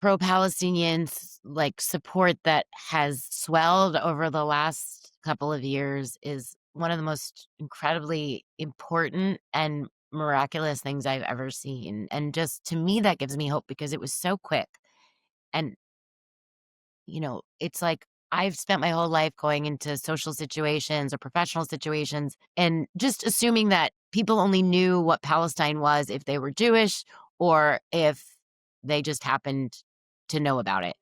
pro-Palestinian support that has swelled over the last couple of years is one of the most incredibly important and miraculous things I've ever seen. And just to me, that gives me hope because it was so quick. And, it's like I've spent my whole life going into social situations or professional situations and just assuming that people only knew what Palestine was if they were Jewish or if they just happened to know about it.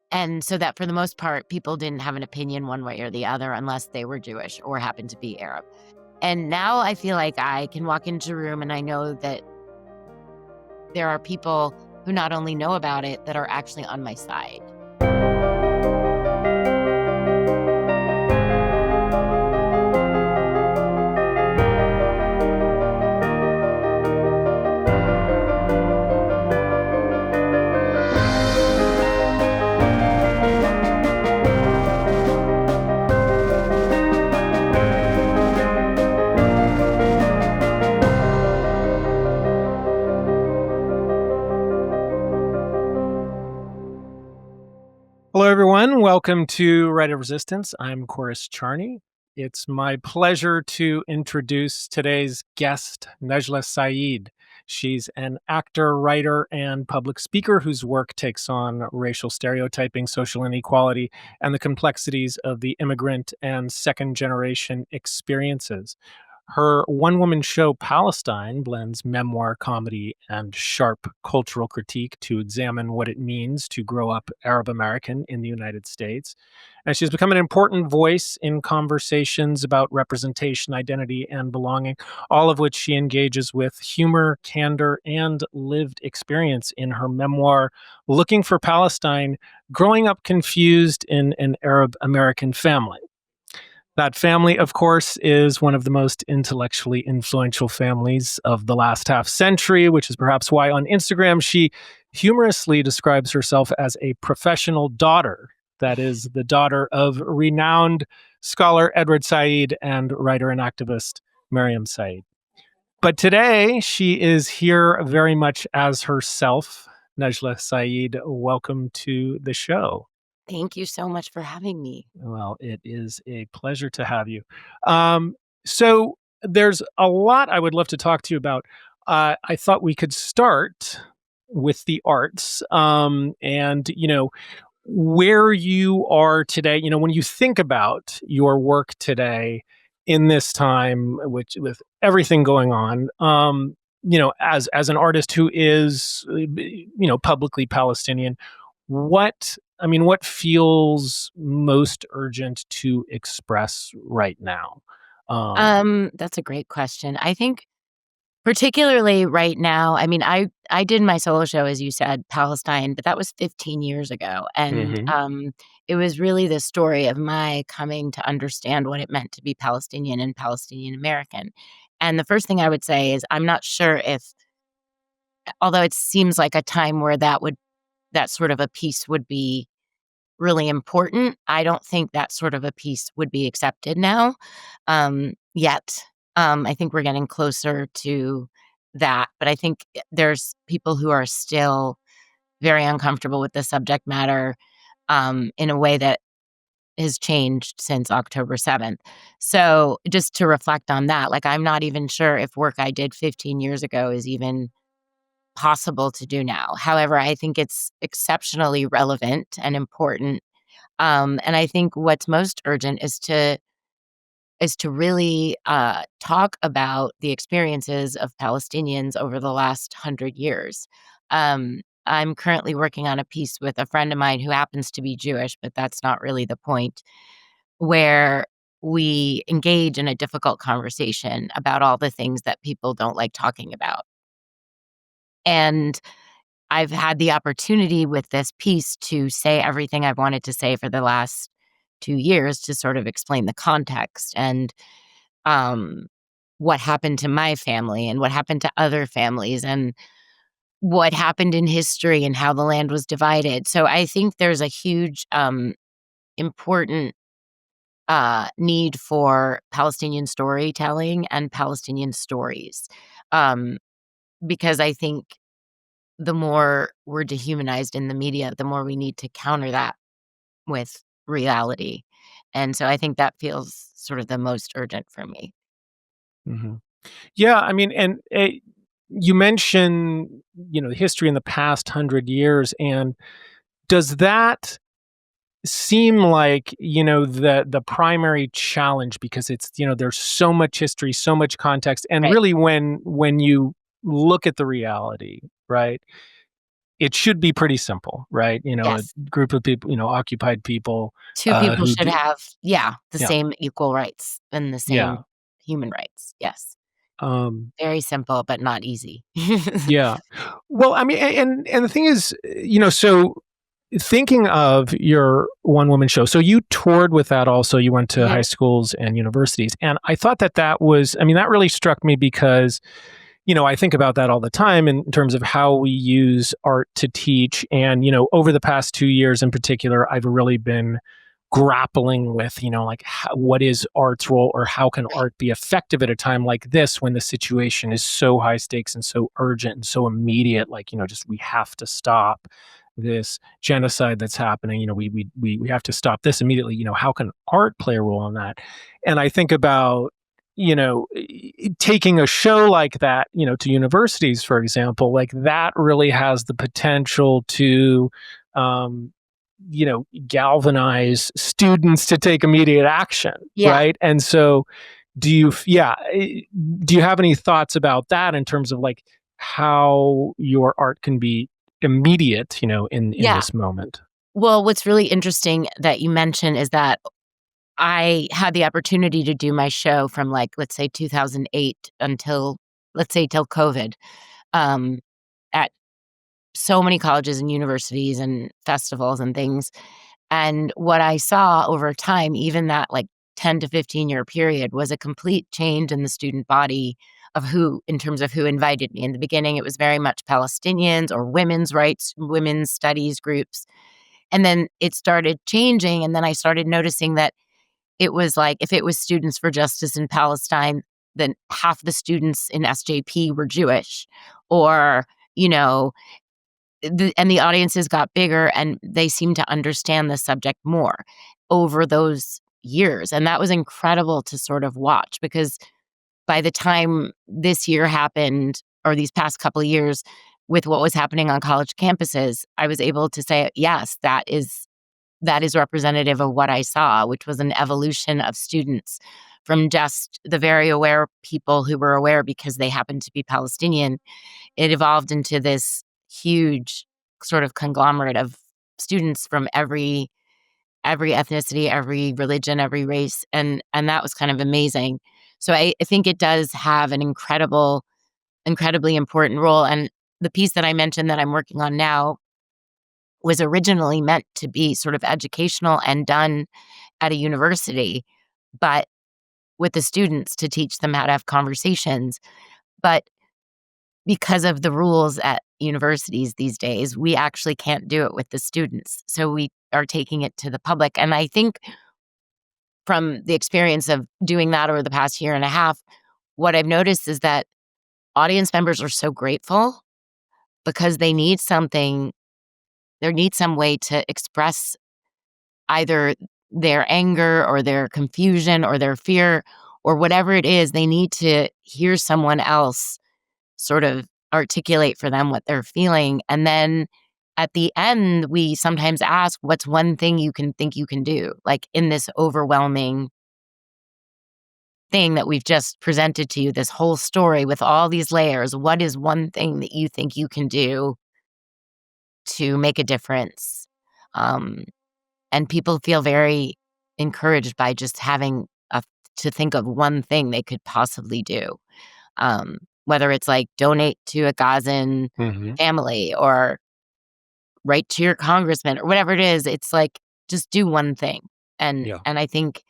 And so that for the most part, people didn't have an opinion one way or the other unless they were Jewish or happened to be Arab. And now I feel like I can walk into a room and I know that there are people who not only know about it, that are actually on my side. Hello, everyone. Welcome to Right of Resistance. I'm Kuros Charney. It's my pleasure to introduce today's guest, Najla Said. She's an actor, writer, and public speaker whose work takes on racial stereotyping, social inequality, and the complexities of the immigrant and second-generation experiences. Her one-woman show, Palestine, blends memoir, comedy, and sharp cultural critique to examine what it means to grow up Arab American in the United States. And she's become an important voice in conversations about representation, identity, and belonging, all of which she engages with humor, candor, and lived experience in her memoir, Looking for Palestine, Growing Up Confused in an Arab American Family. That family, of course, is one of the most intellectually influential families of the last half century, which is perhaps why on Instagram she humorously describes herself as a professional daughter. That is, the daughter of renowned scholar Edward Said and writer and activist Miriam Said. But today she is here very much as herself. Najla Said, welcome to the show. Thank you so much for having me. Well, it is a pleasure to have you. So there's a lot I would love to talk to you about. I thought we could start with the arts, and where you are today. When you think about your work today in this time, which with everything going on, as an artist who is, publicly Palestinian, what feels most urgent to express right now? That's a great question. I think particularly right now, I did my solo show, as you said, Palestine, but that was 15 years ago. And Mhm. it was really the story of my coming to understand what it meant to be Palestinian and Palestinian American. And the first thing I would say is I'm not sure if, although it seems like a time where that sort of a piece would be really important, I don't think that sort of a piece would be accepted now, yet. I think we're getting closer to that, but I think there's people who are still very uncomfortable with the subject matter, in a way that has changed since October 7th. So just to reflect on that, I'm not even sure if work I did 15 years ago is even possible to do now. However, I think it's exceptionally relevant and important. And I think what's most urgent is to really talk about the experiences of Palestinians over the last 100 years. I'm currently working on a piece with a friend of mine who happens to be Jewish, but that's not really the point, where we engage in a difficult conversation about all the things that people don't like talking about. And I've had the opportunity with this piece to say everything I've wanted to say for the last 2 years to sort of explain the context and um, what happened to my family and what happened to other families and what happened in history and how the land was divided. So I think there's a huge, important need for Palestinian storytelling and Palestinian stories, um, because I think the more we're dehumanized in the media, the more we need to counter that with reality. And so I think that feels sort of the most urgent for me. Mhm. Yeah, I mean, and, you mentioned, the history in the past 100 years, and does that seem like, the primary challenge because it's, there's so much history, so much context, and Right. really when you look at the reality, right, it should be pretty simple, right? A Yes. group of people, occupied people, Two people who should do have, the yeah, same equal rights and the same yeah, human rights. Yes. um, Very simple, but not easy. yeah. Well, I mean, and the thing is, so thinking of your one woman show, so you toured with that also. You went to high Mhm. schools and universities. And I thought that was, I mean, that really struck me because, I think about that all the time in terms of how we use art to teach. And, over the past 2 years in particular, I've really been grappling with, like what is art's role or how can Right. art be effective at a time like this when the situation is so high stakes and so urgent and so immediate, like, just we have to stop this genocide that's happening. We have to stop this immediately. How can art play a role in that? And I think about, taking a show like that, to universities, for example, like that really has the potential to, um, galvanize students to take immediate action, Yeah. right? And so, do you have any thoughts about that in terms of like how your art can be immediate, in Yeah. this moment? Well, what's really interesting that you mentioned is that I had the opportunity to do my show from, like, let's say 2008 until, let's say, till COVID, um, at so many colleges and universities and festivals and things. And what I saw over time, even that like 10 to 15-year period, was a complete change in the student body of who, in terms of who invited me. In the beginning, it was very much Palestinians or women's rights, women's studies groups. And then it started changing. And then I started noticing that it was like if it was Students for Justice in Palestine, then half the students in SJP were Jewish, or, you know, and the audiences got bigger and they seemed to understand the subject more over those years. And that was incredible to sort of watch because by the time this year happened, or these past couple of years, with what was happening on college campuses, I was able to say, yes, that is representative of what I saw, which was an evolution of students from just the very aware people who were aware because they happened to be Palestinian. It evolved into this huge sort of conglomerate of students from every ethnicity, every religion, every race, and that was kind of amazing. So I think it does have an incredibly important role. And the piece that I mentioned that I'm working on now was originally meant to be sort of educational and done at a university, but with the students to teach them how to have conversations. But because of the rules at universities these days, we actually can't do it with the students. So we are taking it to the public. And I think from the experience of doing that over the past year and a half, what I've noticed is that audience members are so grateful because they need some way to express either their anger or their confusion or their fear or whatever it is. They need to hear someone else sort of articulate for them what they're feeling. And then at the end, we sometimes ask, what's one thing you can think you can do? Like in this overwhelming thing that we've just presented to you, this whole story with all these layers, what is one thing that you think you can do to make a difference? Um, and people feel very encouraged by just having to think of one thing they could possibly do. Whether it's like donate to a Gazan Mhm. family or write to your congressman or whatever it is, it's like just do one thing. Yeah. And I think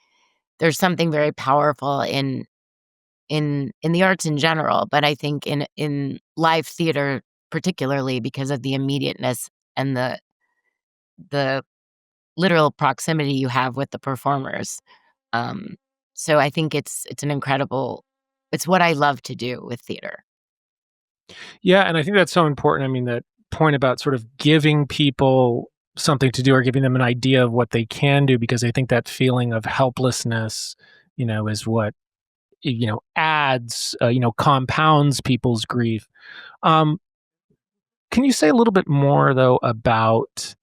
there's something very powerful in the arts in general, but I think in live theater particularly because of the immediateness and the literal proximity you have with the performers. Um, so I think it's an incredible it's what I love to do with theater. Yeah, and I think that's so important. I mean, that point about sort of giving people something to do or giving them an idea of what they can do, because I think that feeling of helplessness, is what, adds, compounds people's grief. Um, can you say a little bit more though about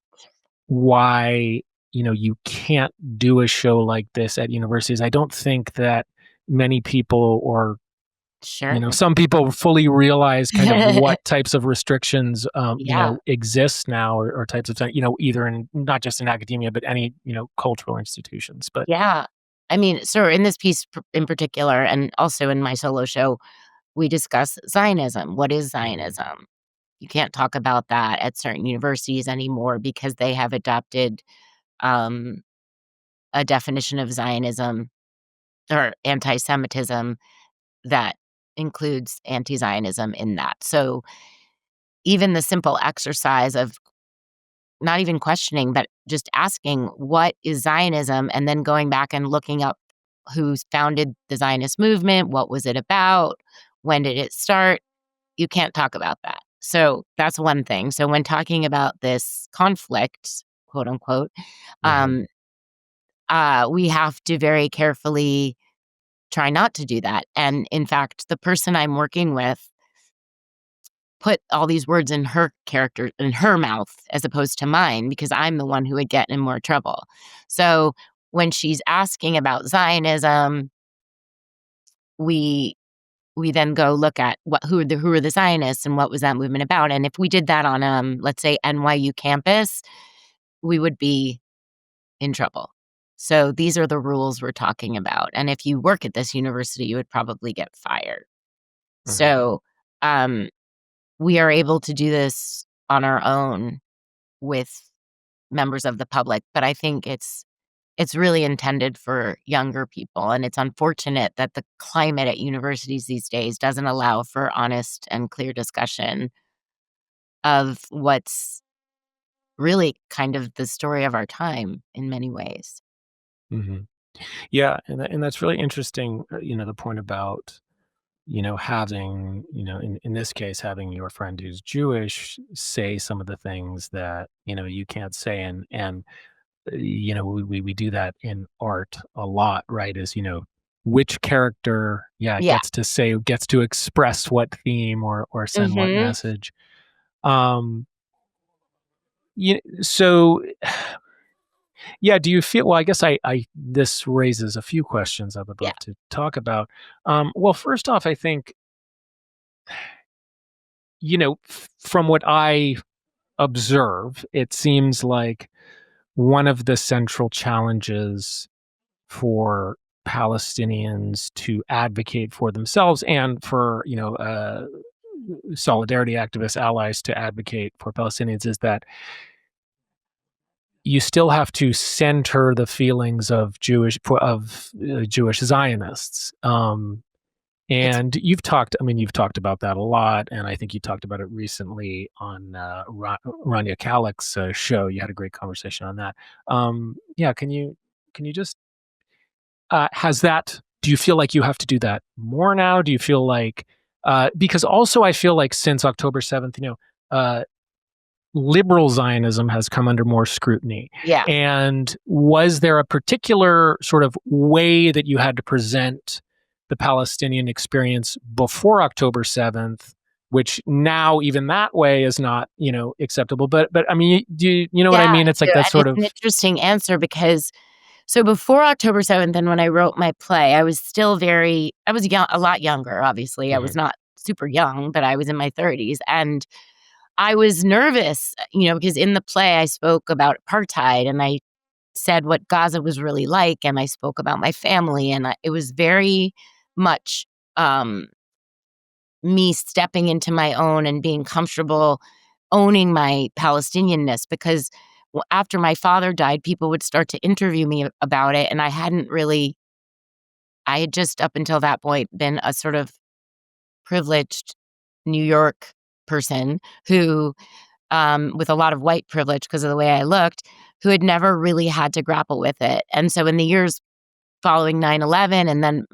why, you can't do a show like this at universities? I don't think that many people, or Sure. some people, fully realize kind of what types of restrictions, Yeah. exist now, or types of, either in, not just in academia, but any, cultural institutions. But Yeah. I mean, so in this piece in particular, and also in my solo show, we discuss Zionism. What is Mhm. Zionism? You can't talk about that at certain universities anymore because they have adopted um, a definition of Zionism or anti-Semitism that includes anti-Zionism in that. So even the simple exercise of not even questioning, but just asking, what is Zionism? And then going back and looking up who's founded the Zionist movement, what was it about, when did it start? You can't talk about that. So that's one thing. So when talking about this conflict, quote unquote, Mhm. um, we have to very carefully try not to do that. And in fact, the person I'm working with put all these words in her mouth as opposed to mine, because I'm the one who would get in more trouble. So when she's asking about Zionism, we we then go look at who are the Zionists and what was that movement about. And if we did that on let's say NYU campus, we would be in trouble. So these are the rules we're talking about. And if you work at this university, you would probably get fired. Mhm. So um we are able to do this on our own with members of the public, but I think it's really intended for younger people, and it's unfortunate that the climate at universities these days doesn't allow for honest and clear discussion of what's really kind of the story of our time in many ways. Mhm. Yeah, and that's really interesting. The point about, having, in this case, having your friend who's Jewish say some of the things that, you can't say. And we do that in art a lot, right? Is, which character, yeah, Yeah. gets to express what theme, or send what Mhm. message. Um, so yeah, do you feel, well, I guess I this raises a few questions I would Yeah. love to talk about. Well, first off, I think, from what I observe, it seems like one of the central challenges for Palestinians to advocate for themselves, and for, solidarity activists, allies, to advocate for Palestinians, is that you still have to center the feelings of Jewish Zionists. It's And you've talked about that a lot, and I think you talked about it recently on, Rania Khalek's, show. You had a great conversation on that. Yeah, can you just, has that do you feel like you have to do that more now? Do you feel like, because also I feel like since October 7th, liberal Zionism has come under more scrutiny. yeah. And was there a particular sort of way that you had to present the Palestinian experience before October 7th, which now even that way is not, acceptable? But I mean, do you know what I Yeah, mean? I It's like do, that and sort it's an of. interesting answer because so before October 7th and when I wrote my play, I was still I was young, a lot younger, obviously. I was Mhm. not super young, but I was in my 30s, and I was nervous, because in the play I spoke about apartheid and I said what Gaza was really like, and I spoke about my family, and it was very much um, me stepping into my own and being comfortable owning my Palestinianness because after my father died, people would start to interview me about it. And I had just up until that point been a sort of privileged New York person who, with a lot of white privilege because of the way I looked, who had never really had to grapple with it. And so in the years following 9/11, and then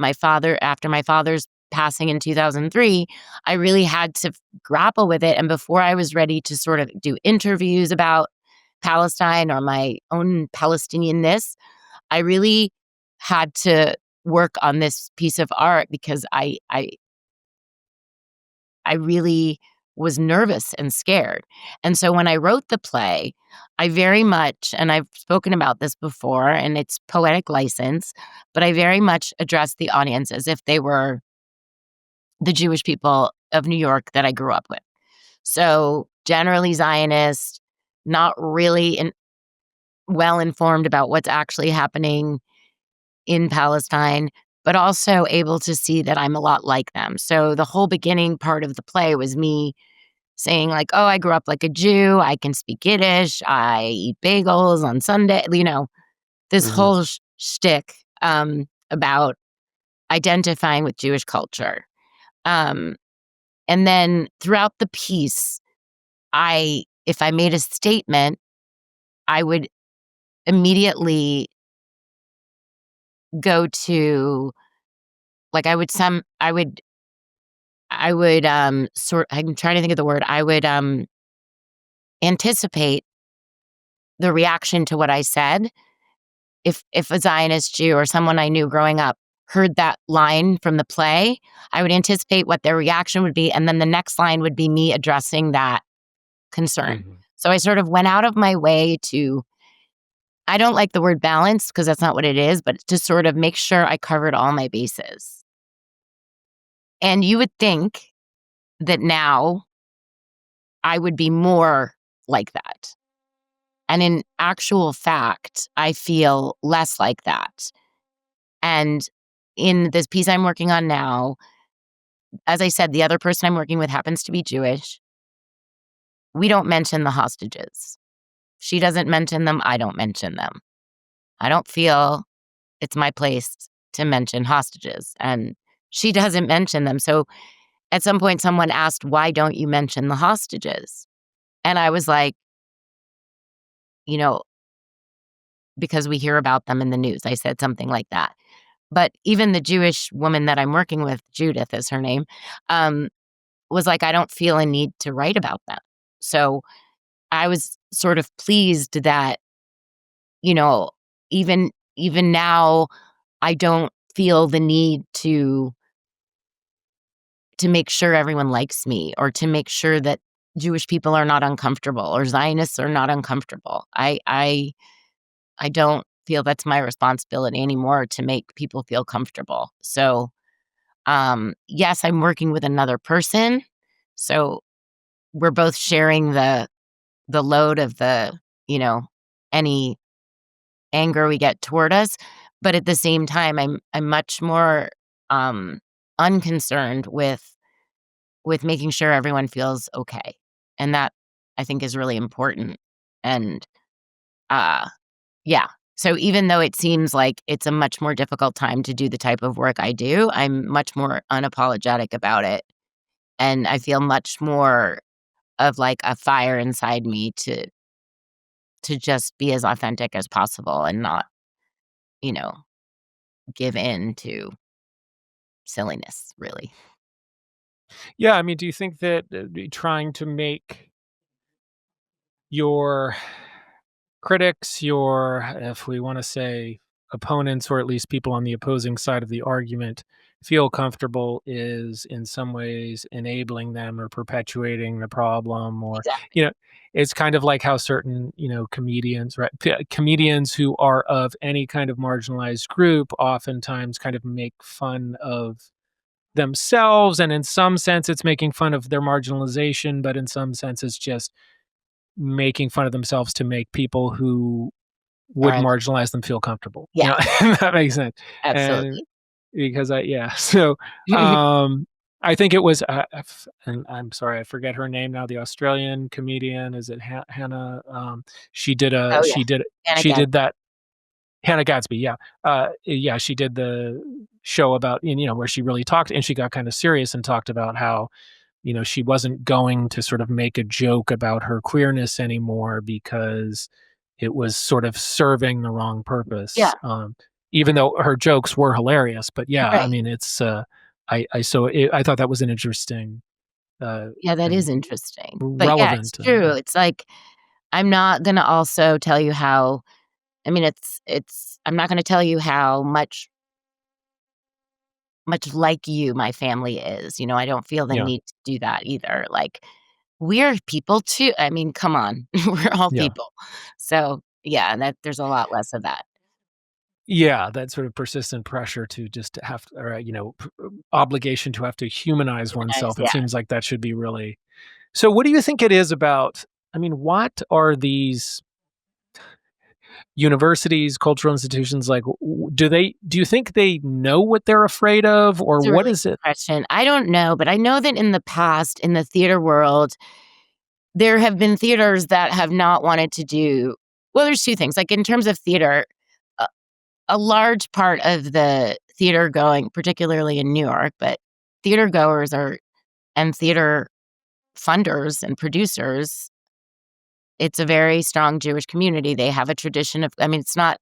after my father's passing in 2003, I really had to grapple with it. And before I was ready to sort of do interviews about Palestine or my own Palestinianness, I really had to work on this piece of art because I really was nervous and scared. And so when I wrote the play, I very much, and I've spoken about this before, and it's poetic license, but I very much addressed the audience as if they were the Jewish people of New York that I grew up with. So generally Zionist, not really well informed about what's actually happening in Palestine, but also able to see that I'm a lot like them. So the whole beginning part of the play was me saying like, "Oh, I grew up like a Jew. I can speak Yiddish. I eat bagels on Sunday." This Mhm. whole shtick about identifying with Jewish culture. Um, and then throughout the piece, if I made a statement, I would immediately go to like I would I'm trying to think of the word. I would anticipate the reaction to what I said. If a Zionist Jew or someone I knew growing up heard that line from the play, I would anticipate what their reaction would be, and then the next line would be me addressing that concern. Mhm. So I sort of went out of my way to I don't like the word balance because that's not what it is, but to sort of make sure I covered all my bases. And you would think that now I would be more like that. And in actual fact, I feel less like that. And in this piece I'm working on now, as I said, the other person I'm working with happens to be Jewish. We don't mention the hostages. She doesn't mention them. I don't mention them. I don't feel it's my place to mention hostages. And she doesn't mention them. So at some point, someone asked, "Why don't you mention the hostages?" And I was like, you know, because we hear about them in the news. I said something like that. But even the Jewish woman that I'm working with, Judith is her name, um, was like, I don't feel a need to write about them. So I was sort of pleased that, you know, even now, I don't feel the need to make sure everyone likes me or to make sure that Jewish people are not uncomfortable or Zionists are not uncomfortable. I don't feel that's my responsibility anymore to make people feel comfortable. So, yes, I'm working with another person. So we're both sharing the load of you know, any anger we get toward us. But at the same time, I'm much more um unconcerned with making sure everyone feels okay. And that I think is really important. And uh yeah. So even though it seems like it's a much more difficult time to do the type of work I do, I'm much more unapologetic about it. And I feel much more of like a fire inside me to just be as authentic as possible and not, you know, give in to silliness, really. Yeah, I mean, do you think that, trying to make your critics, your, if we wanna say, opponents, or at least people on the opposing side of the argument, feel comfortable is in some ways enabling them or perpetuating the problem, or, Exactly. you know, it's kind of like how certain, comedians, right? Comedians who are of any kind of marginalized group oftentimes kind of make fun of themselves, and in some sense, it's making fun of their marginalization, but in some sense, it's just making fun of themselves to make people who All would right. marginalize them feel comfortable, Yeah, if that makes sense, and absolutely. because so, um, I think it was, and I'm sorry, I forget her name now, the Australian comedian, is it Hannah? She did a Oh, yeah. And she again, did that. Hannah Gadsby, yeah. Yeah, she did the show about, where she really talked, and she got kinda serious and talked about how, she wasn't going to sort of make a joke about her queerness anymore because it was sort of serving the wrong yeah, purpose, even though her jokes were hilarious. But yeah, I right. mean, it's, I thought that was an interesting Yeah, that and is interesting. But yeah, it's relevant. true. It's like, I'm not gonna also tell you how I mean, it's I'm not gonna tell you how much like you my family is, I don't feel the Yeah, need to do that either, like, we're people too. I mean, come on, we're all yeah. people. So, yeah, that there's a lot less of that. Yeah, that sort of persistent pressure to just have or, obligation to have to humanize Humanize, oneself. It yeah. seems like that should be really so what do you think it is about what are these universities, cultural institutions like, do you think they know what they're afraid of, or It's a what really is good it? question. I don't know, but I know that in the past, in the theater world, there have been theaters that have not wanted to do well, there's 2 things, like, in terms of theater, a a large part of the theater going, particularly in New York, but theater goers are and theater funders and producers, it's a very strong Jewish community. They have a tradition of I mean, it's not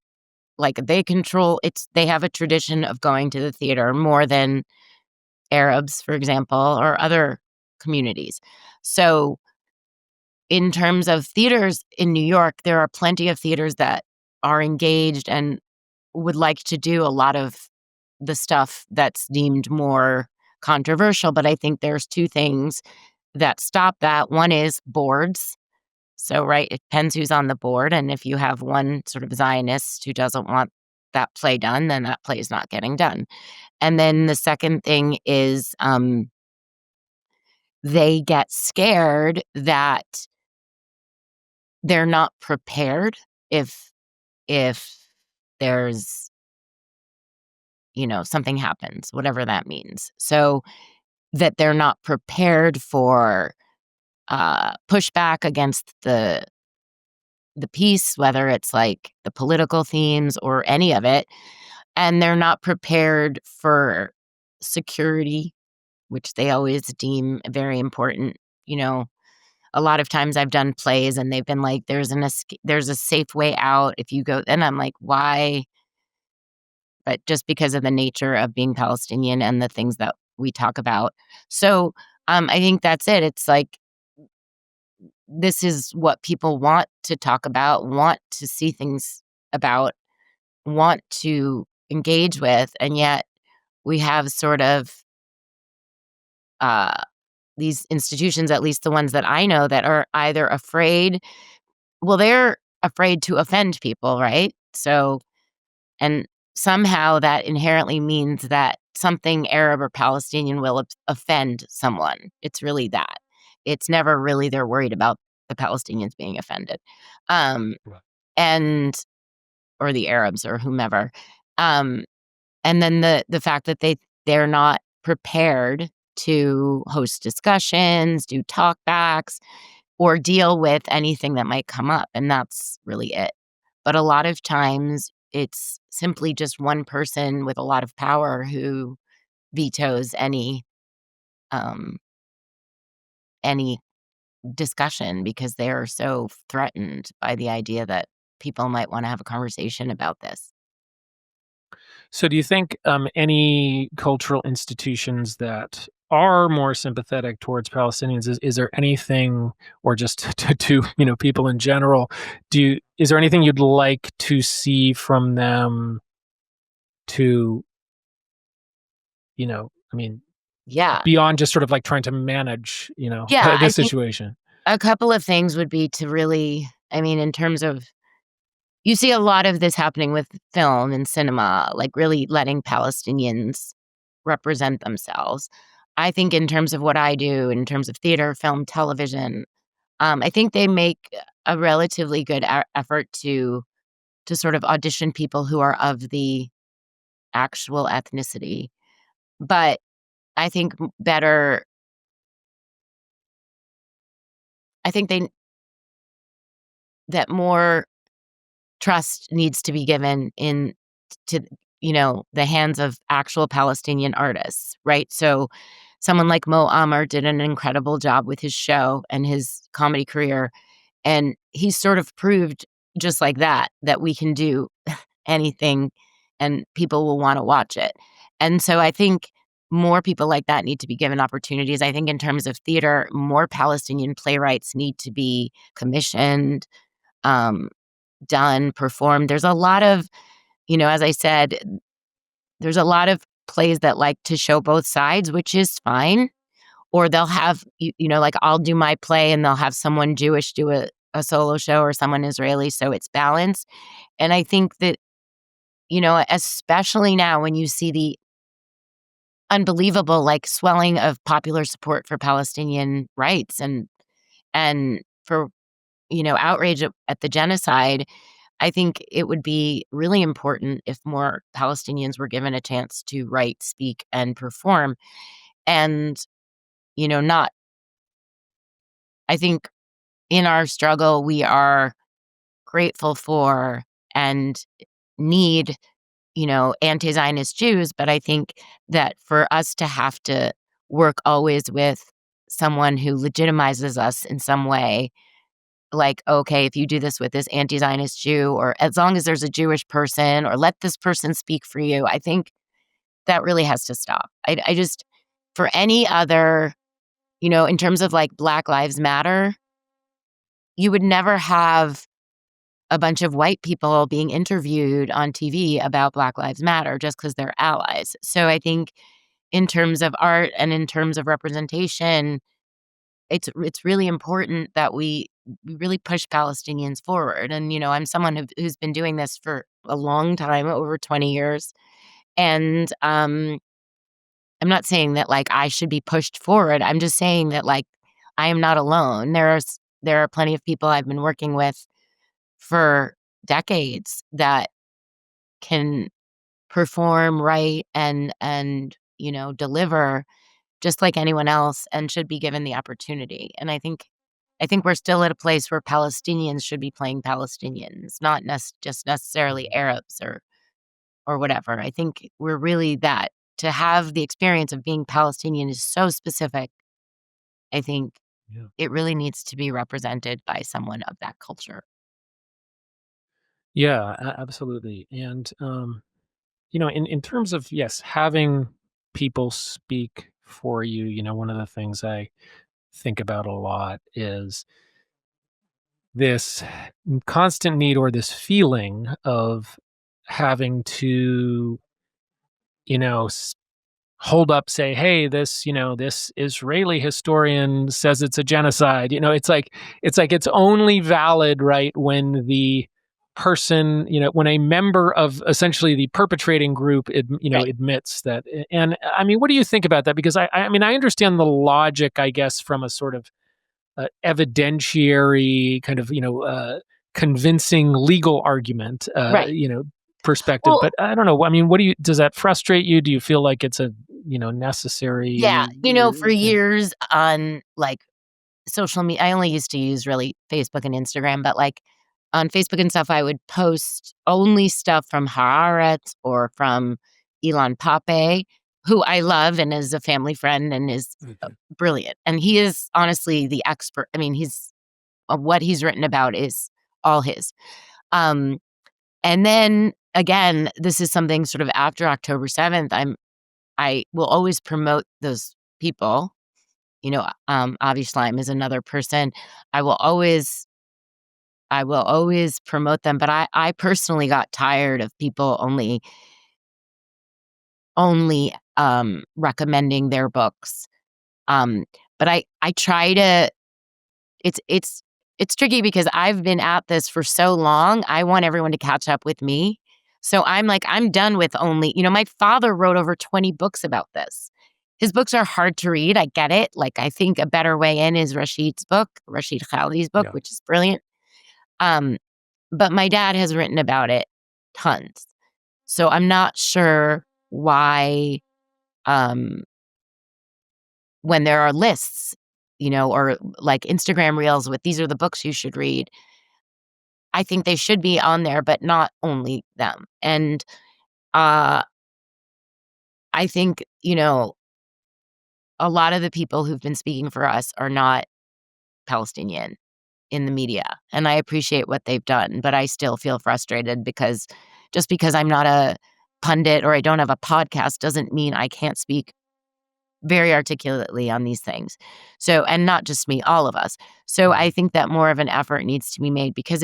like they have a tradition of going to the theater more than Arabs, for example, or other communities. So, in terms of theaters in New York, there are plenty of theaters that are engaged and would like to do a lot of the stuff that's deemed more controversial, but I think there's 2 things that stop that. One is boards. So, right, it depends who's on the board, and if you have one sort of Zionist who doesn't want that play done, then that play is not getting done. And then the second thing is, they get scared that they're not prepared if if there's, something happens, whatever that means. So, that they're not prepared for, pushback against the piece, whether it's, like, the political themes or any of it, and they're not prepared for security, which they always deem very important, you know? A lot of times I've done plays and they've been like, there's a safe way out if you go," and I'm like, "Why?" But just because of the nature of being Palestinian and the things that we talk about. So, I think that's it. It's like, this is what people want to talk about, want to see things about, want to engage with, and yet we have sort of, uh, these institutions, at least the ones that I know, that are either afraid well, they're afraid to offend people, right? So and somehow that inherently means that something Arab or Palestinian will offend someone. It's really that. It's never really they're worried about the Palestinians being offended. Um, Right. and or the Arabs or whomever. Um, and then the fact that they're not prepared to host discussions, do talkbacks, or deal with anything that might come up, and that's really it. But a lot of times, it's simply just one person with a lot of power who vetoes um, any discussion because they're so threatened by the idea that people might wanna have a conversation about this. So do you think, any cultural institutions that are more sympathetic towards Palestinians, is there anything or just to, people in general, is there anything you'd like to see from them to, I mean, Yeah. beyond just sort of like trying to manage, Yeah, I this think situation? a couple of things would be to really I mean, in terms of you see a lot of this happening with film and cinema, like, really letting Palestinians represent themselves. I think in terms of what I do, in terms of theater, film, television, I think they make a relatively good effort to sort of audition people who are of the actual ethnicity. But I think better I think they that more trust needs to be given in to, the hands of actual Palestinian artists, right? So, someone like Mo Amer did an incredible job with his show and his comedy career, and he sort of proved just like that we can do anything and people will wanna watch it. And so I think more people like that need to be given opportunities. I think in terms of theater, more Palestinian playwrights need to be commissioned, um, done, performed. There's a lot of, as I said, there's a lot of plays that like to show both sides, which is fine. Or they'll have, like I'll do my play and they'll have someone Jewish do a solo show or someone Israeli. So it's balanced. And I think that, especially now when you see the unbelievable like swelling of popular support for Palestinian rights and for, outrage at the genocide, I think it would be really important if more Palestinians were given a chance to write, speak, and perform. And, not, I think in our struggle, we are grateful for and need, anti-Zionist Jews. But I think that for us to have to work always with someone who legitimizes us in some way, like, okay, if you do this with this anti-Zionist Jew, or as long as there's a Jewish person, or let this person speak for you, I think that really has to stop. I just, for any other, in terms of like Black Lives Matter, you would never have a bunch of white people being interviewed on TV about Black Lives Matter just because they're allies. So I think in terms of art and in terms of representation, it's really important that we really push Palestinians forward. And, I'm someone who's been doing this for a long time, over 20 years. And I'm not saying that like I should be pushed forward. I'm just saying that like I am not alone. There are plenty of people I've been working with for decades that can perform, write, and deliver just like anyone else and should be given the opportunity. And I think we're still at a place where Palestinians should be playing Palestinians, not just necessarily Arabs or whatever. I think we're really that. To have the experience of being Palestinian is so specific. I think Yeah. it really needs to be represented by someone of that culture. Yeah, absolutely. And in terms of, yes, having people speak for you, one of the things I think about a lot is this constant need, or this feeling of having to, you know, s- hold up, say, hey, this Israeli historian says it's a genocide. It's only valid, right, when the person, when a member of essentially the perpetrating group, Right. admits that. And I mean, what do you think about that? Because I mean, I understand the logic, I guess, from a sort of evidentiary kind of, convincing legal argument, Right. perspective. Well, But I don't know. I mean, does that frustrate you? Do you feel like it's a, yeah, necessary for thing? years on like social media, I only used to use really Facebook and Instagram, but like on Facebook and stuff, I would post only stuff from Haaretz or from Elon Pape, who I love and is a family friend and is Mhm. brilliant. And he is honestly the expert. I mean, what he's written about is all his. Um, and then again, this is something sort of after October 7th. I will always promote those people. Avi Schleim is another person. I will always I will always promote them, but I personally got tired of people only recommending their books. But I try to it's tricky because I've been at this for so long. I want everyone to catch up with me. So I'm like, I'm done with only, my father wrote over 20 books about this. His books are hard to read. I get it. Like, I think a better way in is Rashid Khaldi's book, Yeah. which is brilliant. Um, but my dad has written about it tons. So I'm not sure why, um, when there are lists, or like Instagram reels with these are the books you should read, I think they should be on there, but not only them. And uh, I think, a lot of the people who've been speaking for us are not Palestinian in the media. And I appreciate what they've done, but I still feel frustrated because just because I'm not a pundit or I don't have a podcast doesn't mean I can't speak very articulately on these things. So, and not just me, all of us. So I think that more of an effort needs to be made, because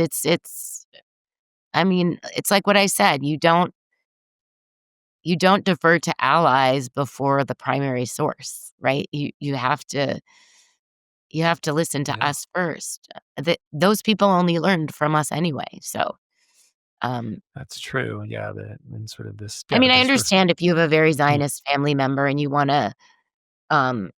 I mean, it's like what I said, you don't defer to allies before the primary source, right? You have to listen to Yeah, us first. Those people only learned from us anyway. So, um, that's true. Yeah, and sort of this, I yeah, mean, but I this understand if you have a very yeah, Zionist family member and you want to um,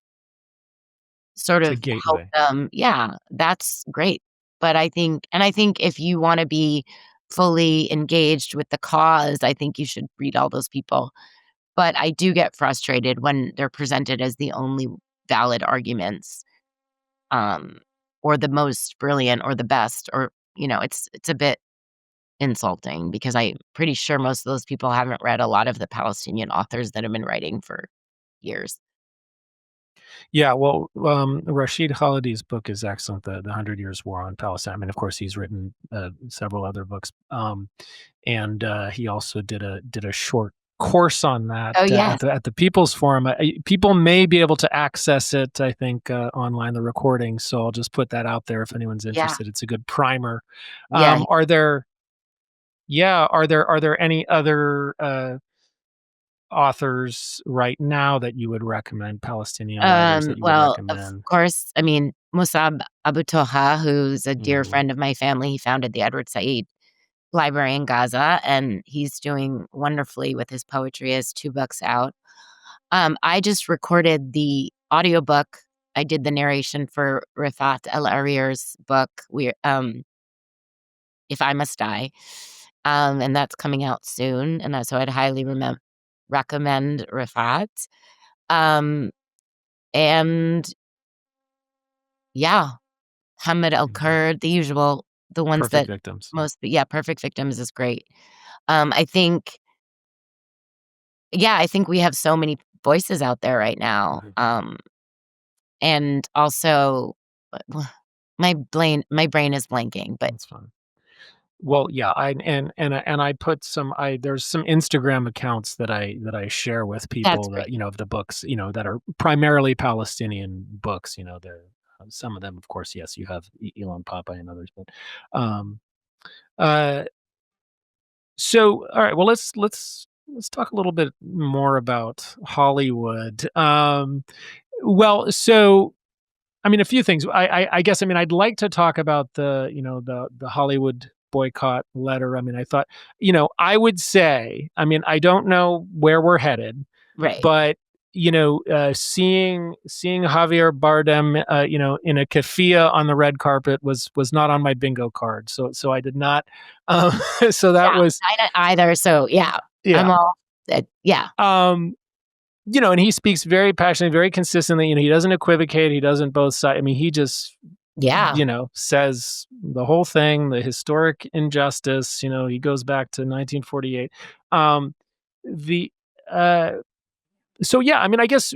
sort it's a of help gateway. them, yeah, that's great. But I think if you want to be fully engaged with the cause, I think you should read all those people. But I do get frustrated when they're presented as the only valid arguments, um, or the most brilliant or the best, or, it's a bit insulting, because I'm pretty sure most of those people haven't read a lot of the Palestinian authors that have been writing for years. Yeah, well, Rashid Khalidi's book is excellent. The Hundred Years War on Palestine. I mean, of course, he's written several other books, and he also did a short course on that Oh, at yes. the People's Forum. People may be able to access it, I think, online, the recording. So I'll just put that out there if anyone's Yeah. interested. It's a good primer. Yeah. Are there, yeah, are there any other authors right now that you would recommend, Palestinian writers that you would Well, of recommend? course, I mean, Musab Abu Toha, who's a dear Mhm. friend of my family, he founded the Edward Said Library in Gaza, and he's doing wonderfully with his poetry. He has 2 books out. I just recorded the audiobook. I did the narration for Rifat El-Arir's book, If I Must Die, and that's coming out soon, and so I'd highly recommend Rifat. Um, and yeah, Hamid Mhm. El-Kurd, the usual, the ones Perfect that Victims. most, yeah, Perfect Victims is great. I think, yeah, I think we have so many voices out there right now, Mhm. and also, my brain is blanking, but That's fun. Well, yeah, I put some I there's some Instagram accounts that I share with that's people that, great. of the books, that are primarily Palestinian books, they're some of them, of course, yes, you have Elon Papa and others, but, um, uh, so, all right, well, let's talk a little bit more about Hollywood. Well, so I mean, a few things. I guess, I mean, I'd like to talk about the Hollywood boycott letter. I mean, I thought, I would say, I mean, I don't know where we're headed, Right. but seeing Javier Bardem, in a keffiyeh on the red carpet was not on my bingo card. So I did not. Um, so that Yeah, was, I don't either, so, yeah, I'm yeah. all yeah, Um, and he speaks very passionately, very consistently. He doesn't equivocate. He doesn't both sides. I mean, he just, yeah, says the whole thing, the historic injustice. He goes back to 1948. Um, the uh, so yeah, I mean, I guess,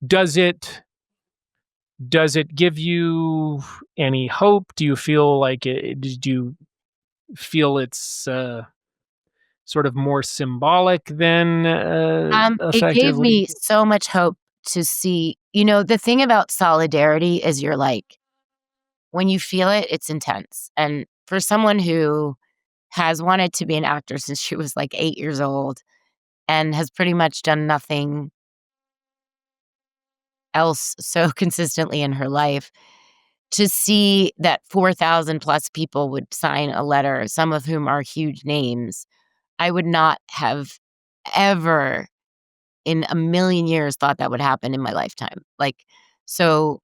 does it does it give you any hope? Do you feel like it? Did you feel it's sort of more symbolic than it effective? gave What do you me think? so much hope to see, the thing about solidarity is you're like, when you feel it, it's intense, and for someone who has wanted to be an actor since she was, like, 8 years old and has pretty much done nothing else so consistently in her life, to see that 4,000 plus people would sign a letter, some of whom are huge names, I would not have ever in a million years thought that would happen in my lifetime. Like, so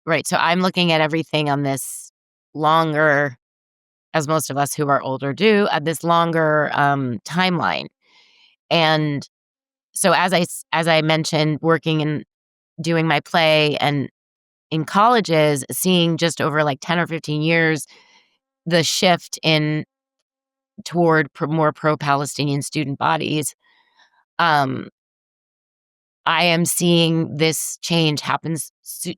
right, so I'm looking at everything on this longer, as most of us who are older do, at this longer, timeline, and so as I mentioned, working and doing my play and in colleges, seeing just over, like, 10 or 15 years, the shift in toward more pro-Palestinian student bodies, um, I am seeing this change happens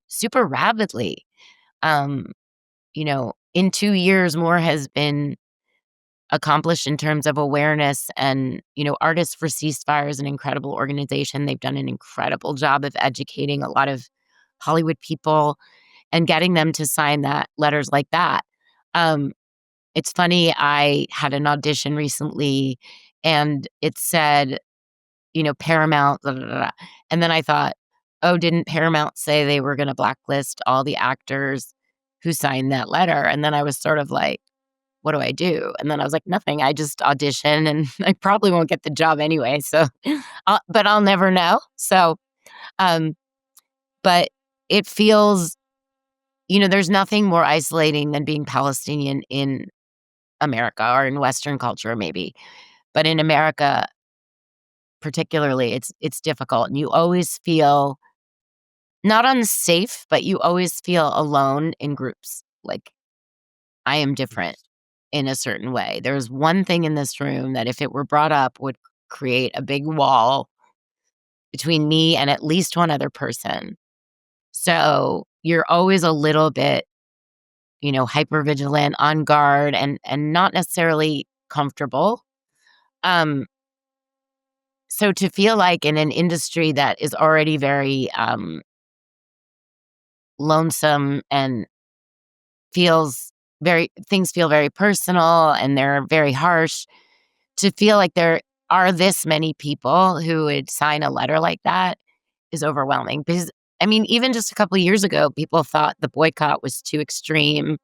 super rapidly. Um, in 2 years, more has been accomplished in terms of awareness. And, Artists for Ceasefire is an incredible organization. They've done an incredible job of educating a lot of Hollywood people and getting them to sign that letters like that. Um, it's funny, I had an audition recently and it said, Paramount, blah, blah, blah, blah. And then I thought, oh, didn't Paramount say they were going to blacklist all the actors who signed that letter? And then I was sort of like, what do I do? And then I was like, nothing. I just audition and I probably won't get the job anyway. So, but I'll never know. So, um, but it feels, there's nothing more isolating than being Palestinian in America or in Western culture, maybe. But in America, particularly, it's difficult. And you always feel not unsafe, but you always feel alone in groups. Like, I am different in a certain way. There's one thing in this room that if it were brought up would create a big wall between me and at least one other person. So you're always a little bit, hyper vigilant, on guard, and not necessarily comfortable. Um, so to feel like in an industry that is already very lonesome and things feel very personal and they're very harsh, to feel like there are this many people who would sign a letter like that is overwhelming. Because, I mean, even just a couple of years ago, people thought the boycott was too extreme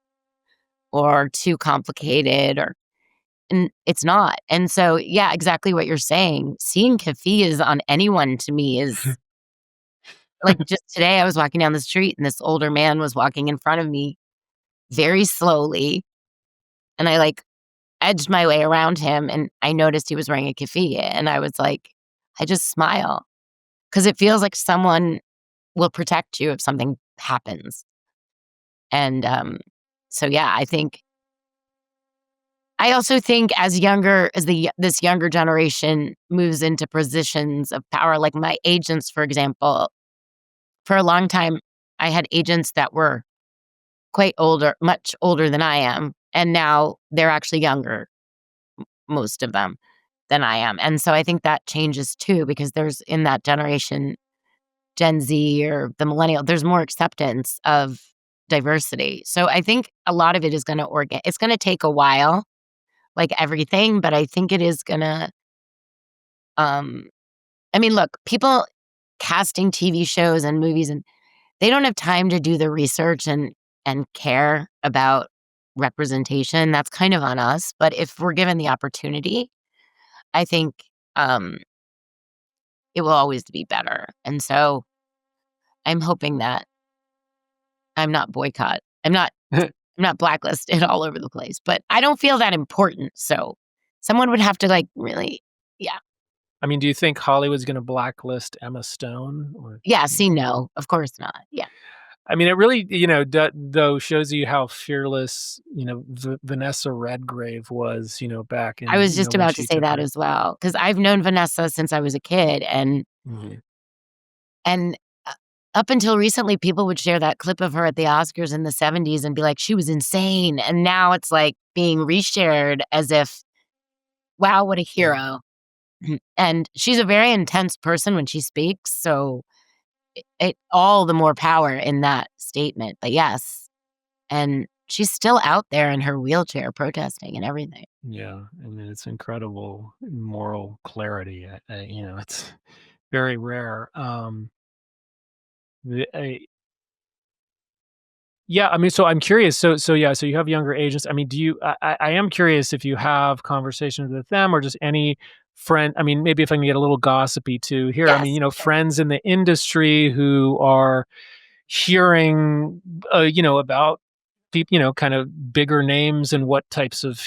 or too complicated, and it's not. And so, yeah, exactly what you're saying. Seeing keffiyehs on anyone to me is like, just today I was walking down the street and this older man was walking in front of me very slowly. And I edged my way around him and I noticed he was wearing a keffiyeh. And I was like, I just smile because it feels like someone will protect you if something happens. And so, yeah, I also think as this younger generation moves into positions of power, like my agents, for example, for a long time, I had agents that were quite older, much older than I am. And now they're actually younger, most of them, than I am. And so I think that changes too, because there's in that generation, Gen Z or the millennial, there's more acceptance of diversity. So I think a lot of it is going to it's going to take a while, like everything, but I think it is going to, um, I mean, look, people casting TV shows and movies, and they don't have time to do the research and care about representation. That's kind of on us. But if we're given the opportunity, I think um, it will always be better. And so I'm hoping that I'm not boycott. I'm not blacklisted all over the place, but I don't feel that important. So someone would have to really, yeah. I mean, do you think Hollywood's gonna blacklist Emma Stone or Yeah, see, no, of course not. Yeah. I mean, it really, though shows you how fearless, Vanessa Redgrave was, back I in, was just when about to she say took that her. as well, because I've known Vanessa since I was a kid. Mhm. And up until recently, people would share that clip of her at the Oscars in the '70s and be like, she was insane. And now it's being reshared as if, wow, what a Yeah. hero. And she's a very intense person when she speaks. So all the more power in that statement. But yes, and she's still out there in her wheelchair protesting and everything. Yeah, I mean, it's incredible moral clarity. It's very rare. The Yeah, I mean, so I'm curious. So yeah, so you have younger agents. I mean, do you? I am curious if you have conversations with them or just any friend. I mean, maybe if I can get a little gossipy too here. I mean, Yes. friends in the industry who are hearing, about people, kind of bigger names and what types of,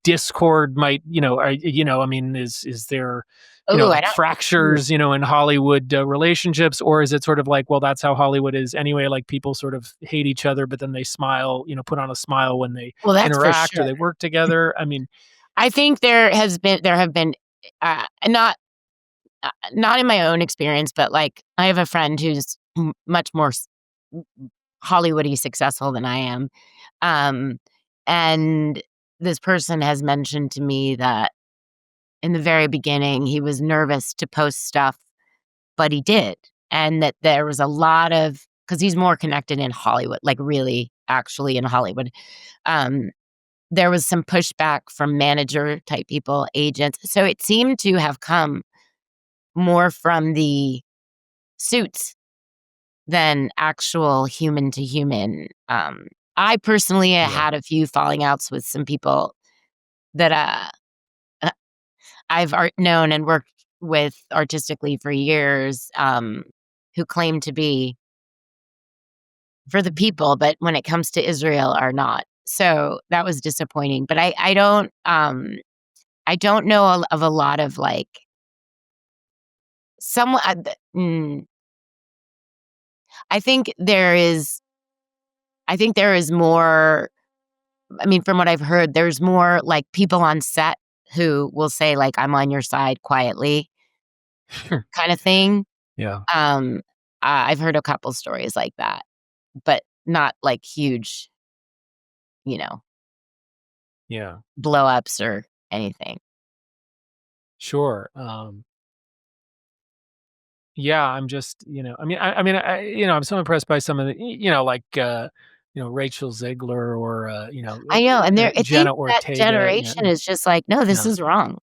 discord might, I mean, is there, Oh, I like don't. Ooh. fractures, in Hollywood relationships, or is it sort of like, well, that's how Hollywood is anyway? Like people sort of hate each other, but then they smile, put on a smile when they Well, that's for interact or sure. they work together. I mean, I think there have been, not in my own experience, but I have a friend who's much more Hollywoody successful than I am. Um, and this person has mentioned to me that in the very beginning, he was nervous to post stuff, but he did, and that there was a lot of, because he's more connected in Hollywood, like, really actually in Hollywood. Um, there was some pushback from manager type people, agents, so it seemed to have come more from the suits than actual human to human. I personally Yeah. had a few falling outs with some people that, uh, I've known and worked with artistically for years, who claim to be for the people, but when it comes to Israel are not. So that was disappointing. But I don't know of a lot of like some. I think there is. I think there is more. I mean, from what I've heard, there's more like people on set who will say like, "I'm on your side quietly," kind of thing. Yeah. Um, I've heard a couple stories like that, but not like huge, you know, Yeah. blow ups or anything. Sure. Yeah, I'm just, I'm so impressed by some of the, Rachel Ziegler or, I know, and I think Jenna that Ortega. generation is just like, "No, this Yeah, is wrong."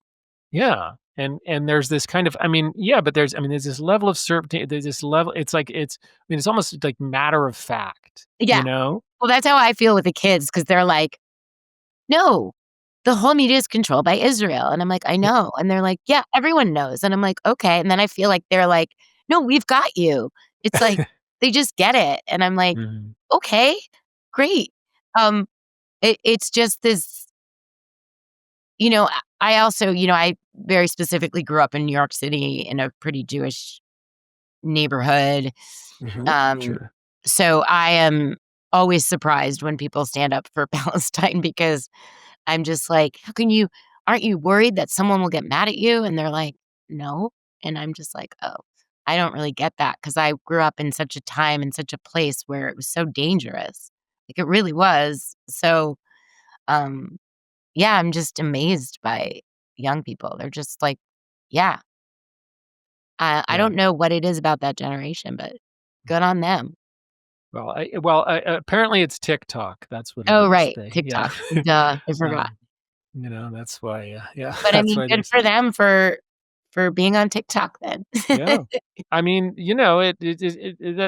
yeah, and there's this kind of, yeah, but there's this level of certainty. There's this level. It's almost like matter of fact. Yeah. Well, that's how I feel with the kids because 'cause they're like, "No, the whole media is controlled by Israel." And I'm like, "I Yeah. know." And they're like, "Yeah, everyone knows." And I'm like, "Okay." And then I feel like they're like, "No, we've got you." It's like, they just get it. And I'm like, Mhm. "Okay, great." Um, it's just this, I also, I very specifically grew up in New York City in a pretty Jewish neighborhood. Mhm. Um, Sure. so I am always surprised when people stand up for Palestine because I'm just like, "How can you aren't you worried that someone will get mad at you?" And they're like, "No." And I'm just like, "Oh, I don't really get that because I grew up in such a time in such a place where it was so dangerous." Like, it really was. So, um, yeah, I'm just amazed by young people. They're just like, yeah. I Yeah. don't know what it is about that generation, but good on them. Apparently it's TikTok. That's what it Oh, is. right, Yeah. TikTok. Duh, I forgot. um, that's why. Yeah, But I that's mean, why good there's. for them for being on TikTok then. Yeah.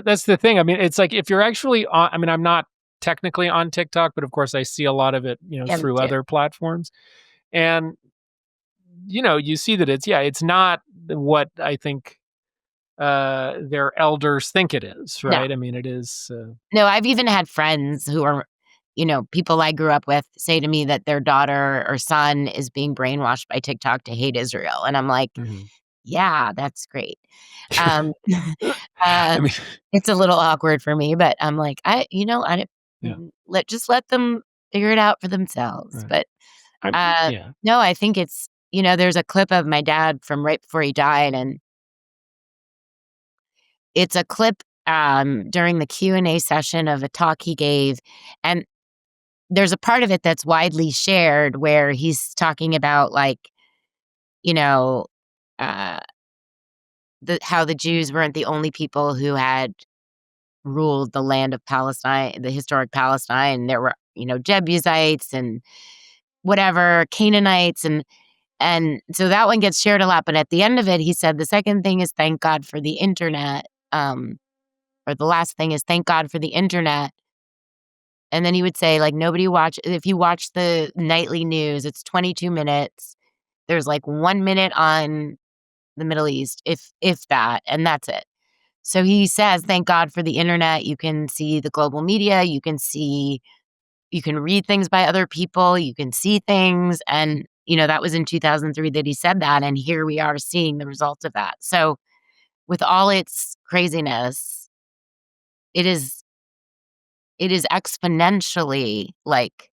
That's the thing. I mean, it's like if you're actually on. I mean, I'm not technically on TikTok, but of course I see a lot of it, Yeah, me through too. other platforms, and you see that it's not what I think their elders think it is, No. right? I mean, it is. No, I've even had friends who are, people I grew up with say to me that their daughter or son is being brainwashed by TikTok to hate Israel, and I'm like, Mhm. "Yeah, that's great." Um, uh, I mean, it's a little awkward for me, but I'm like, I don't yeah, let them figure it out for themselves, right. but, Yeah. no, I think it's there's a clip of my dad from right before he died, and it's a clip, during the Q&A session of a talk he gave, and there's a part of it that's widely shared where he's talking about, like, you know, uh, how the Jews weren't the only people who had ruled the land of Palestine, the historic Palestine. There were, Jebusites and whatever, Canaanites, and so that one gets shared a lot, but at the end of it, he said, "The second thing is thank God for the internet," or the last thing is thank God for the internet. And then he would say, like, nobody watch if you watch the nightly news, it's 22 minutes. There's, like, 1 minute on the Middle East, if that, and that's it. So he says, "Thank God for the internet. You can see the global media. You can read things by other people. You can see things." And, that was in 2003 that he said that, and here we are seeing the result of that. So with all its craziness, it is it is exponentially, like,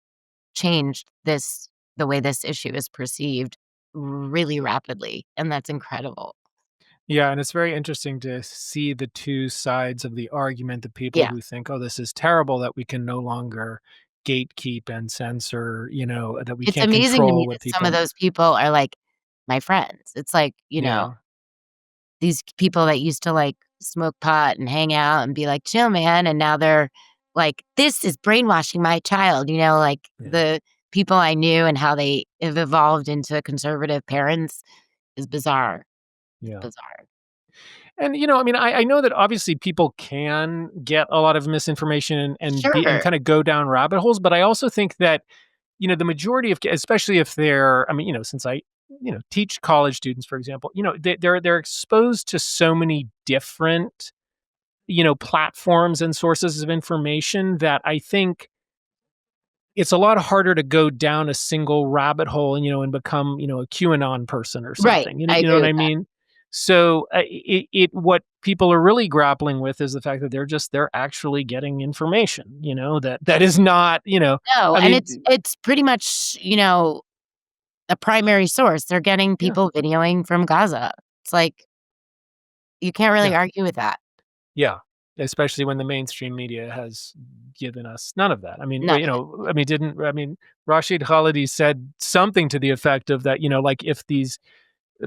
changed the way this issue is perceived really rapidly, and that's incredible. Yeah, and it's very interesting to see the two sides of the argument, the people Yeah, who think, "Oh, this is terrible that we can no longer gatekeep and censor, that we It's can't amazing to control me what that some of people. those people are, like, my friends. It's like, Yeah, these people that used to, like, smoke pot and hang out and be like, "Chill, man," and now they're like, "This is brainwashing my child," like, yeah, the people I knew and how they have evolved into conservative parents is bizarre. It's yeah. bizarre. And I mean, I know that obviously people can get a lot of misinformation and Sure. kind of go down rabbit holes, but I also think that the majority of especially if they're, I mean, since I teach college students, for example, they're exposed to so many different platforms and sources of information that I think it's a lot harder to go down a single rabbit hole and and become a QAnon person or Right. something. I You know agree what with I that. mean? So what people are really grappling with is the fact that they're actually getting information. That is not. No, I and mean, it's pretty much, a primary source. They're getting yeah, people videoing from Gaza. It's like, you can't really yeah, argue with that. yeah. Especially when the mainstream media has given us none of that. I mean, None of it. I mean, Rashid Khalidi said something to the effect of that. Like if these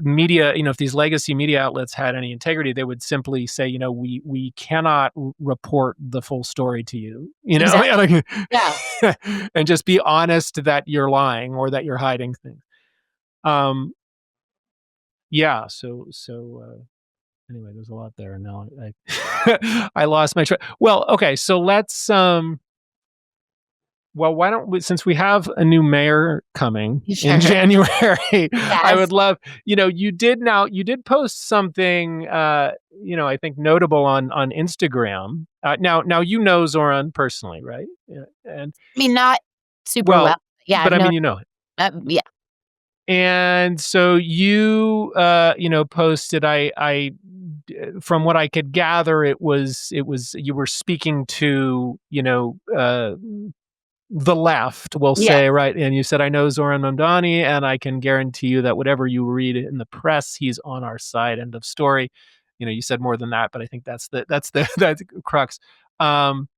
media, if these legacy media outlets had any integrity, they would simply say, we cannot report the full story to you, Exactly. Yeah. and just be honest that you're lying or that you're hiding things. Um, yeah. Anyway, there's a lot there. Now I lost my track. Well, okay, so let's well, why don't we, since we have a new mayor coming in Sure. January, I Yes. would love, you did post something, I think notable on Instagram. Now Zoran personally, right? Yeah, and I mean, not super well. well, Yeah, but I've I known mean, you know. yeah. And so you, posted. From what I could gather, it was you were speaking to, the left, we'll Yeah, say, right? And you said, I know Zohran Mamdani, and I can guarantee you that whatever you read in the press, he's on our side. End of story. You said more than that, but I think that's the that's the crux. Um,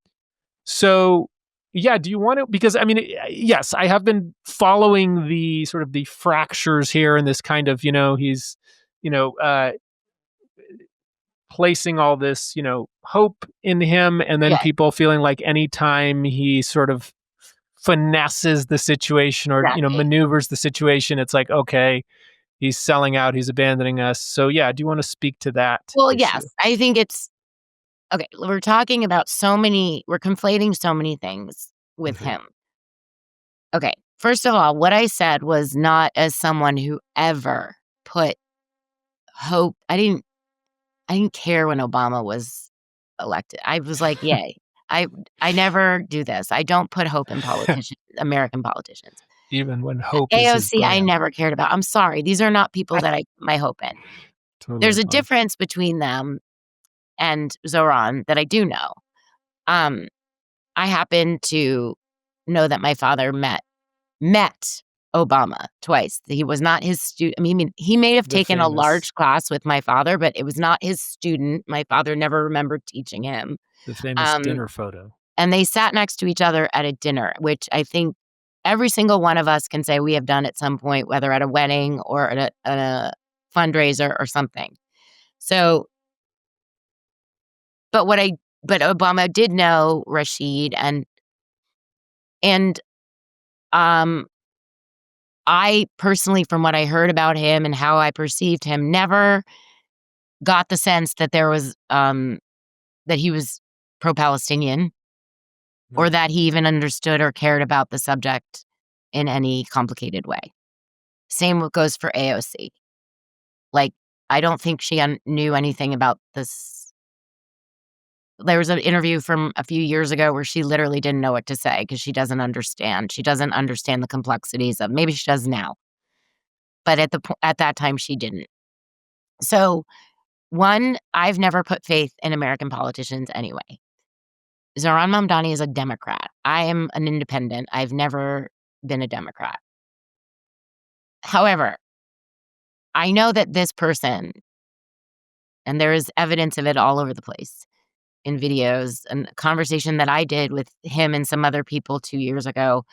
so yeah, do you want to? Because I mean, yes, I have been following the sort of the fractures here, and this kind of, he's, you know, uh, placing all this, hope in him, and then yeah. people feeling like anytime he sort of finesses the situation or Exactly. maneuvers the situation, it's like, okay, he's selling out, he's abandoning us. So yeah, do you want to speak to that Well, issue? yes, I think it's okay, we're conflating so many things with Mhm. him. Okay, first of all, what I said was not as someone who ever put hope. I didn't care when Obama was elected. I was like, "Yay." I I never do this. I don't put hope in American politicians. Even when hope is his AOC, I brand. never cared about. I'm sorry, these are not people that I put my hope in. Totally There's a fine. difference between them and Zoran that I do know. Um, I happen to know that my father met Obama twice. He was not his student. I mean, he may have The taken a famous large class with my father, but it was not his student. My father never remembered teaching him. the famous Um, dinner photo. and they sat next to each other at a dinner, which I think every single one of us can say we have done at some point, whether at a wedding or at a fundraiser or something. So, but what I but Obama did know Rashid and um I personally, from what I heard about him and how I perceived him, never got the sense that that he was pro-Palestinian or Right. that he even understood or cared about the subject in any complicated way. Same what goes for AOC. Like, I don't think she knew anything about this. There was an interview from a few years ago where she literally didn't know what to say because she doesn't understand. She doesn't understand the complexities of, maybe she does now, but at that time she didn't. So, one, I've never put faith in American politicians anyway. Zohran Mamdani is a Democrat. I am an independent. I've never been a Democrat. However, I know that this person, and there is evidence of it all over the place, in videos, and a conversation that I did with him and some other people 2 years ago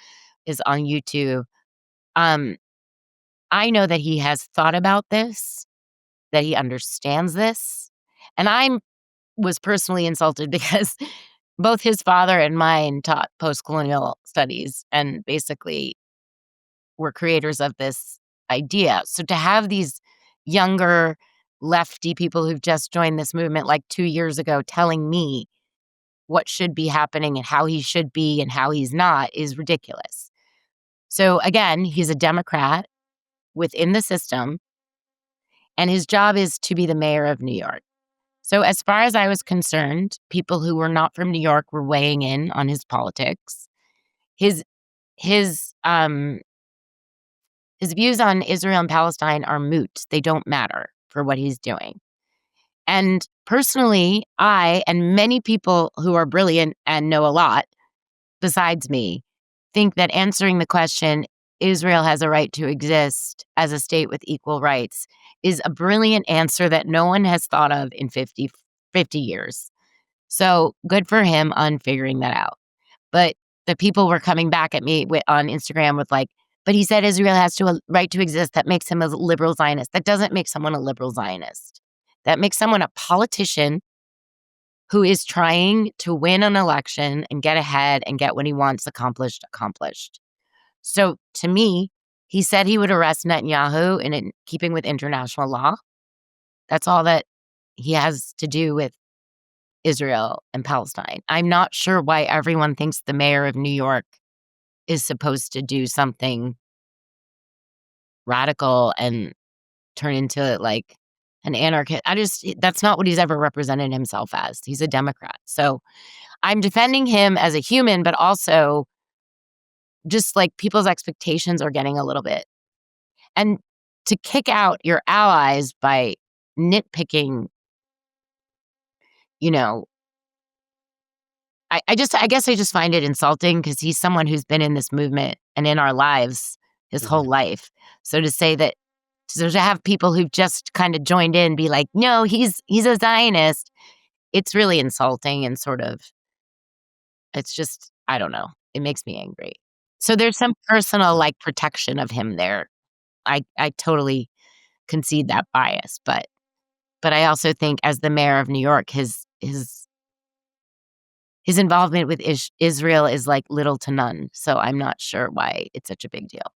is on YouTube. Um, I know that he has thought about this, that he understands this, and was personally insulted because both his father and mine taught post-colonial studies and basically were creators of this idea. So to have these younger lefty people who've just joined this movement like 2 years ago telling me what should be happening and how he should be and how he's not is ridiculous. So again, he's a Democrat within the system, and his job is to be the mayor of New York. So as far as I was concerned, people who were not from New York were weighing in on his politics. His his um his views on Israel and Palestine are moot. They don't matter for what he's doing. And personally, I and many people who are brilliant and know a lot besides me think that answering the question, Israel has a right to exist as a state with equal rights, is a brilliant answer that no one has thought of in 50 years. So good for him on figuring that out. But the people were coming back at me on Instagram with like, but he said Israel has a right to exist. That makes him a liberal Zionist. That doesn't make someone a liberal Zionist. That makes someone a politician who is trying to win an election and get ahead and get what he wants accomplished. So to me, he said he would arrest Netanyahu in keeping with international law. That's all that he has to do with Israel and Palestine. I'm not sure why everyone thinks the mayor of New York is supposed to do something radical and turn into like an anarchist. That's not what he's ever represented himself as. He's a Democrat. So I'm defending him as a human, but also just like people's expectations are getting a little bit. And to kick out your allies by nitpicking, you know, I guess I just find it insulting because he's someone who's been in this movement and in our lives his whole life. So to say that, so to have people who've just kind of joined in be like, no, he's a Zionist, it's really insulting and sort of, it's just, I don't know. It makes me angry. So there's some personal like protection of him there. I totally concede that bias, but I also think as the mayor of New York, his involvement with Israel is like little to none. So I'm not sure why it's such a big deal.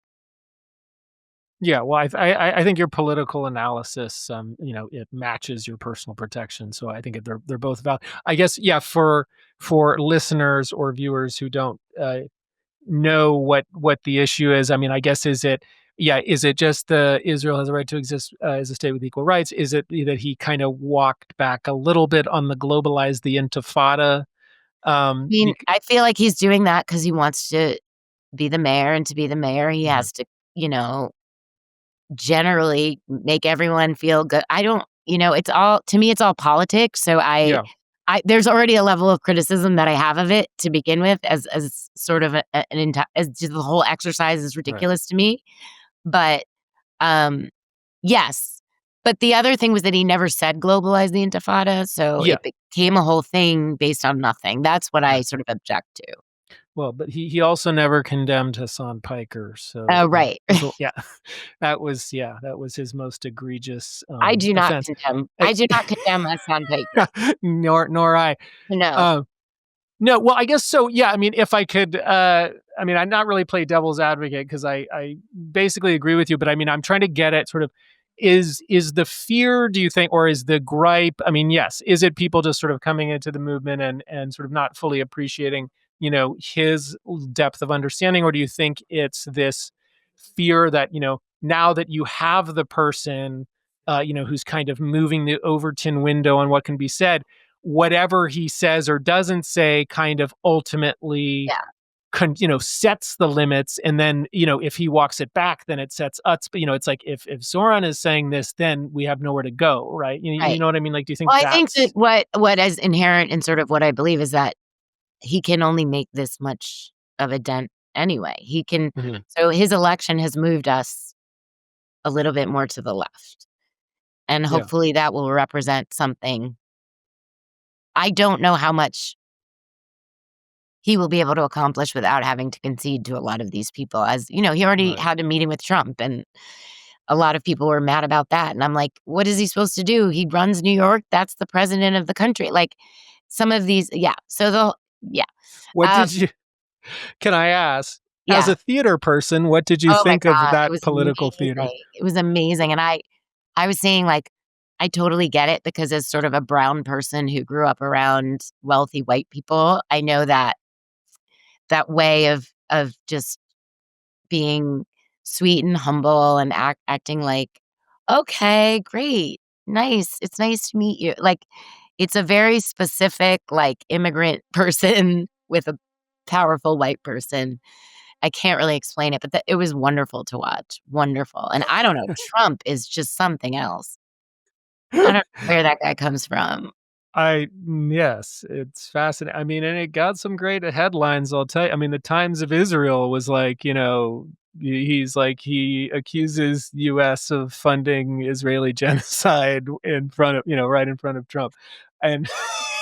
Yeah, well, I think your political analysis, it matches your personal protection. So I think they're both valid. I guess, yeah, for listeners or viewers who don't know what the issue is. I mean, I guess is it just the Israel has a right to exist as a state with equal rights? Is it that he kind of walked back a little bit on the globalize the Intifada? I mean, I feel like he's doing that because he wants to be the mayor, and to be the mayor, he has to, generally make everyone feel good. I don't, it's all, to me, it's all politics. So there's already a level of criticism that I have of it to begin with, as sort of as just the whole exercise is ridiculous to me. But yes. But the other thing was that he never said globalize the Intifada, so it became a whole thing based on nothing. That's what I sort of object to. Well, but he also never condemned Hassan Piker. So right. That was his most egregious I do not offense. condemn. I do not condemn Hassan Piker. nor I. No. No, well, I guess so. Yeah, I mean, if I could, I'm not really play devil's advocate because I basically agree with you, but I mean, I'm trying to get at sort of is the fear, do you think, or is the gripe? I mean, yes, is it people just sort of coming into the movement and sort of not fully appreciating, his depth of understanding, or do you think it's this fear that now that you have the person, who's kind of moving the Overton window on what can be said, whatever he says or doesn't say kind of ultimately sets the limits, and then if he walks it back, then it sets us. But it's like if Zohran is saying this, then we have nowhere to go, right? You know what I mean? Like, do you think? Well, I think that what is inherent in sort of what I believe is that he can only make this much of a dent anyway. He can. So his election has moved us a little bit more to the left, and hopefully that will represent something I don't know how much he will be able to accomplish without having to concede to a lot of these people. As you know, he already Right. had a meeting with Trump, and a lot of people were mad about that. And I'm like, what is he supposed to do? He runs New York. That's the president of the country. Like some of these, yeah. So yeah, What um, did you can I ask, as yeah. a theater person, what did you Oh my think of god, it that was political theater? amazing. It was amazing, and I was saying, like, I totally get it because as sort of a brown person who grew up around wealthy white people, I know that way of just being sweet and humble and acting like, "Okay, great, nice, it's nice to meet you." Like, it's a very specific, like, immigrant person with a powerful white person. I can't really explain it, but it was wonderful to watch, wonderful, and I don't know, Trump is just something else. I don't know where that guy comes from. Yes, it's fascinating. I mean, and it got some great headlines, I'll tell you. I mean, the Times of Israel was like, he's like, he accuses US of funding Israeli genocide in front of, right in front of Trump. And,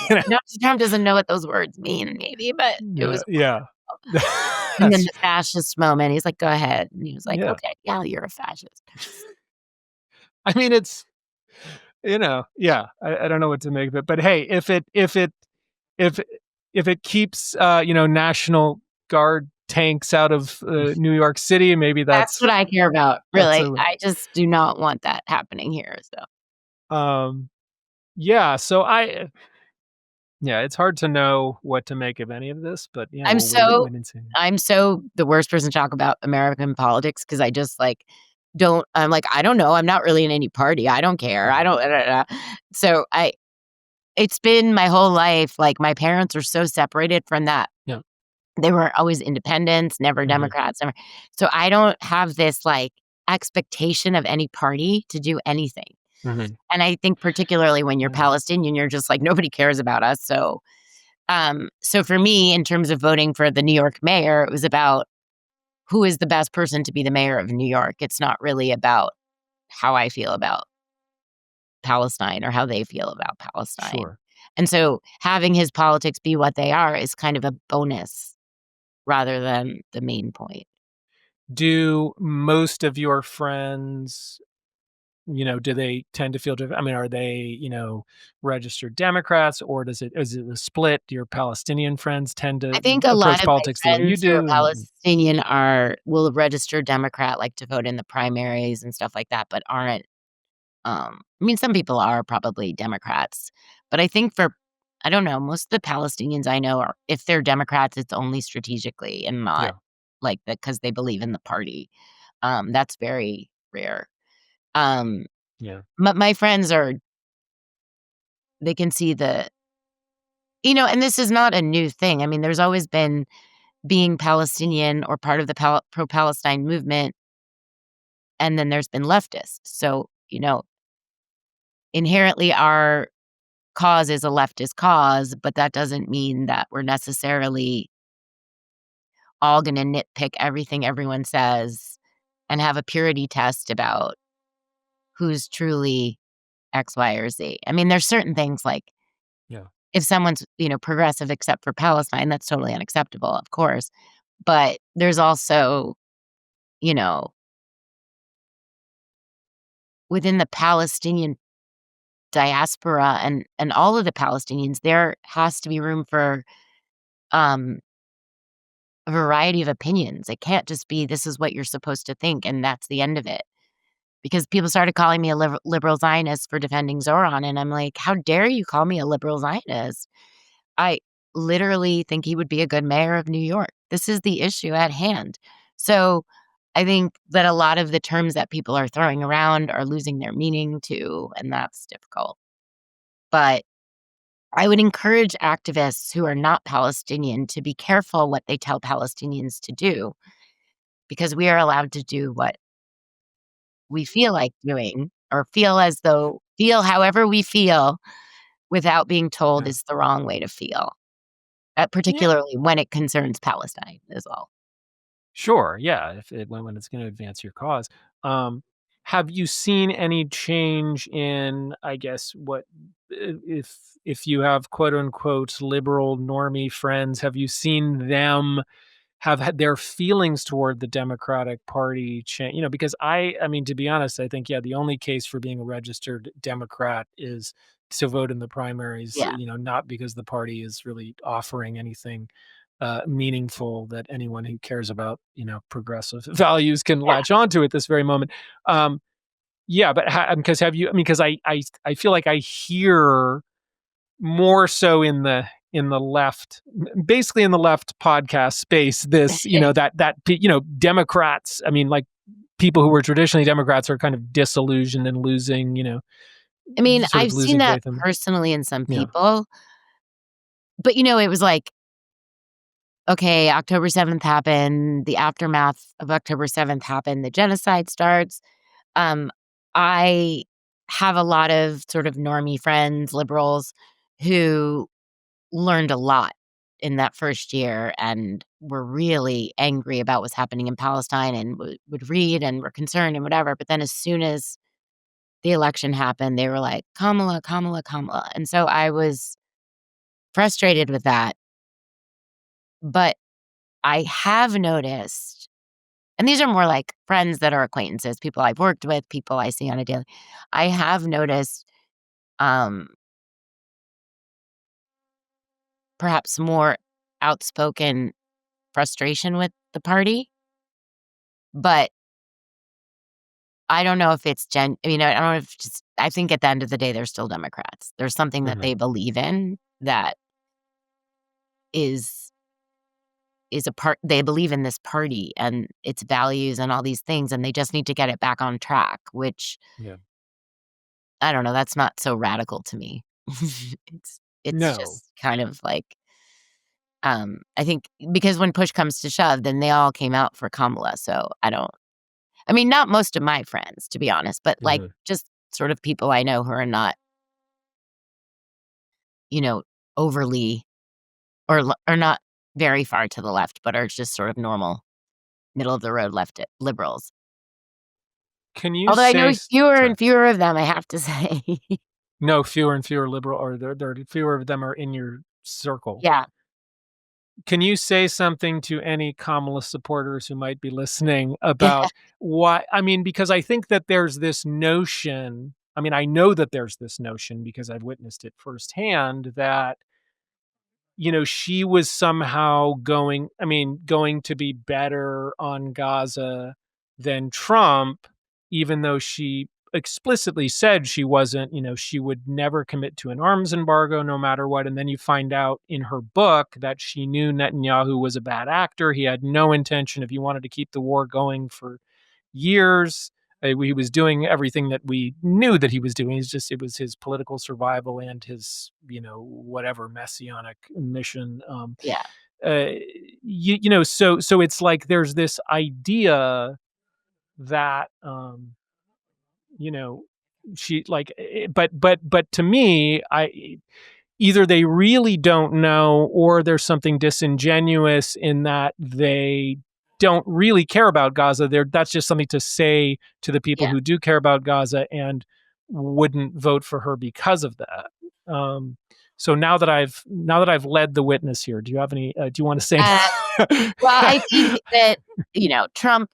Yeah. you know, No, Trump doesn't know what those words mean maybe, but it was yeah. and then That's the fascist moment, he's like, "Go ahead," and he was like, yeah. "Okay, yeah, you're a fascist." I mean, yeah, I don't know what to make of it, but hey, if if it keeps, National Guard tanks out of, New York City, maybe That's what I care about, that's really. a I just do not want that happening here, so um, yeah, so yeah, it's hard to know what to make of any of this, but yeah, I'm we'll wait so wait and see. I'm so the worst person to talk about American politics because I just, like, don't I'm like, "I don't know, I'm not really in any party, I don't care, I Mhm. don't" So, it's been my whole life, like, my parents are so separated from that. Yeah. They were always independents, never Mhm. Democrats, never so I don't have this, like, expectation of any party to do anything, Mhm. and I think particularly when you're Yeah. Palestinian, you're just like, "Nobody cares about us," so for me, in terms of voting for the New York mayor, it was about who is the best person to be the mayor of New York. It's not really about how I feel about Palestine or how they feel about Palestine. Sure. And so having his politics be what they are is kind of a bonus rather than the main point. Do most of your friends, do they tend to feel I mean, are they, registered Democrats, or is it a split? Do your Palestinian friends tend I to think a lot approach of my politics the way you friends who are do? Palestinian will register Democrat, like, to vote in the primaries and stuff like that, but aren't, I mean, some people are probably Democrats, but I think for I don't know, most of the Palestinians I know are if they're Democrats, it's only strategically and not, Yeah. like, because they believe in the party. That's very rare. Um, Yeah. my friends are they can see and this is not a new thing. I mean, there's always been being Palestinian or part of the pro-Palestine movement, and then there's been leftists. So, inherently our cause is a leftist cause, but that doesn't mean that we're necessarily all gonna nitpick everything everyone says and have a purity test about who's truly X, Y, or Z. I mean, there's certain things like Yeah. if someone's, progressive except for Palestine, that's totally unacceptable, of course. But there's also, you know, within the Palestinian diaspora and all of the Palestinians, there has to be room for um a variety of opinions. It can't just be this is what you're supposed to think and that's the end of it. Because people started calling me a liberal Zionist for defending Zohran, and I'm like, "How dare you call me a liberal Zionist?" I literally think he would be a good mayor of New York. This is the issue at hand. So, I think that a lot of the terms that people are throwing around are losing their meaning too, and that's difficult. But I would encourage activists who are not Palestinian to be careful what they tell Palestinians to do because we are allowed to do what we feel like doing or feel however we feel without being told Yeah. is the wrong way to feel, Yeah. particularly when it concerns Palestine is all. Sure. Yeah. If it when it's going to advance your cause. Um, have you seen any change in, I guess, what if you have quote unquote liberal normie friends, have you seen them have had their feelings toward the Democratic Party change? Because I mean, to be honest, I think, yeah, the only case for being a registered Democrat is to vote in the primaries, Yeah. not because the party is really offering anything meaningful that anyone who cares about, progressive values can Yeah. latch onto at this very moment. Um, yeah, but because have you? I mean, because I feel like I hear more so in the left, basically in the left podcast space, this, Democrats, I mean, like, people who were traditionally Democrats are kind of disillusioned and losing, I mean, sort of I've seen losing that faith in. personally in some Yeah. people, but, it was like, okay, October 7th happened, the aftermath of October 7th happened, the genocide starts. Um, I have a lot of sort of normie friends, liberals, who learned a lot in that first year and were really angry about what's happening in Palestine and would read and were concerned and whatever. But then as soon as the election happened, they were like, Kamala, Kamala, Kamala. And so I was frustrated with that. But I have noticed, and these are more like friends that are acquaintances, people I've worked with, people I see on a daily. I have noticed um, perhaps more outspoken frustration with the party, but I don't know if it's I don't know if just I think at the end of the day, they're still Democrats. There's something that Mhm. they believe in that is is a part they believe in this party and its values and all these things, and they just need to get it back on track, which, Yeah. I don't know, that's not so radical to me. It's No. just kind of like, I think because when push comes to shove, then they all came out for Kamala, so I mean, not most of my friends, to be honest, but, like, Mhm. just sort of people I know who are not, you know, overly or not very far to the left, but are just sort of normal middle of the road left liberals. Can you Although I say know fewer sorry. and fewer of them, I have to say. No, fewer and fewer liberal, or there fewer of them are in your circle. Yeah. Can you say something to any Kamala supporters who might be listening about why? I mean, because I think that there's this notion, I mean, I know that there's this notion because I've witnessed it firsthand that, she was somehow going to be better on Gaza than Trump, even though she explicitly said she wasn't, she would never commit to an arms embargo no matter what. And then you find out in her book that she knew Netanyahu was a bad actor. He had no intention, if he wanted to keep the war going for years. He was doing everything that we knew that he was doing. It was his political survival and his, whatever messianic mission. Yeah. Uh, so it's like there's this idea that, you know, she like, but to me, either they really don't know or there's something disingenuous in that they don't really care about Gaza. That's just something to say to the people Yeah. who do care about Gaza and wouldn't vote for her because of that. So now that I've led the witness here, do you have any? Do you want to say? Uh, well, I think that, Trump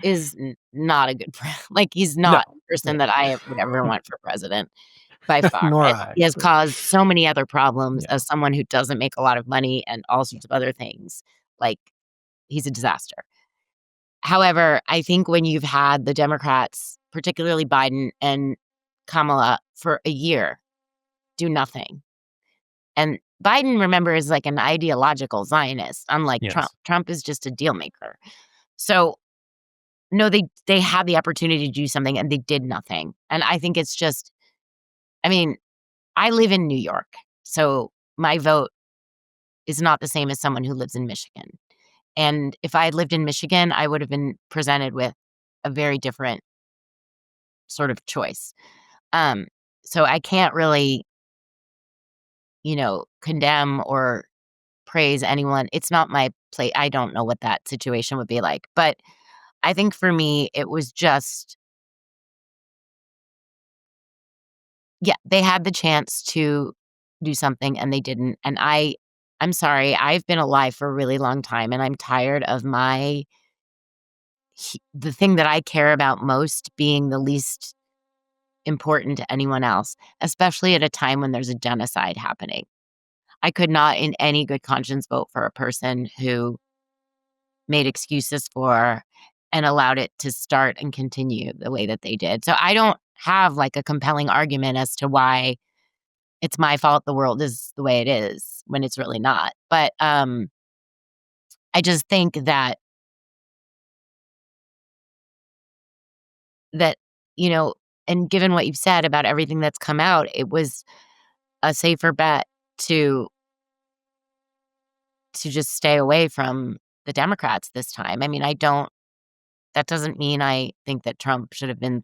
is not a good like, he's No, not a person yeah, that I would ever want for president by far, nor and I. he has caused so many other problems Yeah, as someone who doesn't make a lot of money and all sorts of other things, like, he's a disaster. However, I think when you've had the Democrats, particularly Biden and Kamala, for a year, do nothing, and Biden, remember, is like an ideological Zionist, unlike Trump. yes, Trump is just a deal maker. So, no, they had the opportunity to do something and they did nothing, and I think it's just I mean, I live in New York, so my vote is not the same as someone who lives in Michigan, and if I had lived in Michigan, I would have been presented with a very different sort of choice. Um, so I can't really, condemn or praise anyone. It's not my play. I don't know what that situation would be like, but I think for me, it was just yeah, they had the chance to do something and they didn't. And I'm sorry, I've been alive for a really long time and I'm tired of the thing that I care about most being the least important to anyone else, especially at a time when there's a genocide happening. I could not in any good conscience vote for a person who made excuses for and allowed it to start and continue the way that they did. So I don't have like a compelling argument as to why it's my fault the world is the way it is when it's really not. But I just think that you know, and given what you've said about everything that's come out, it was a safer bet to just stay away from the Democrats this time. I mean, I don't that doesn't mean I think that Trump should have been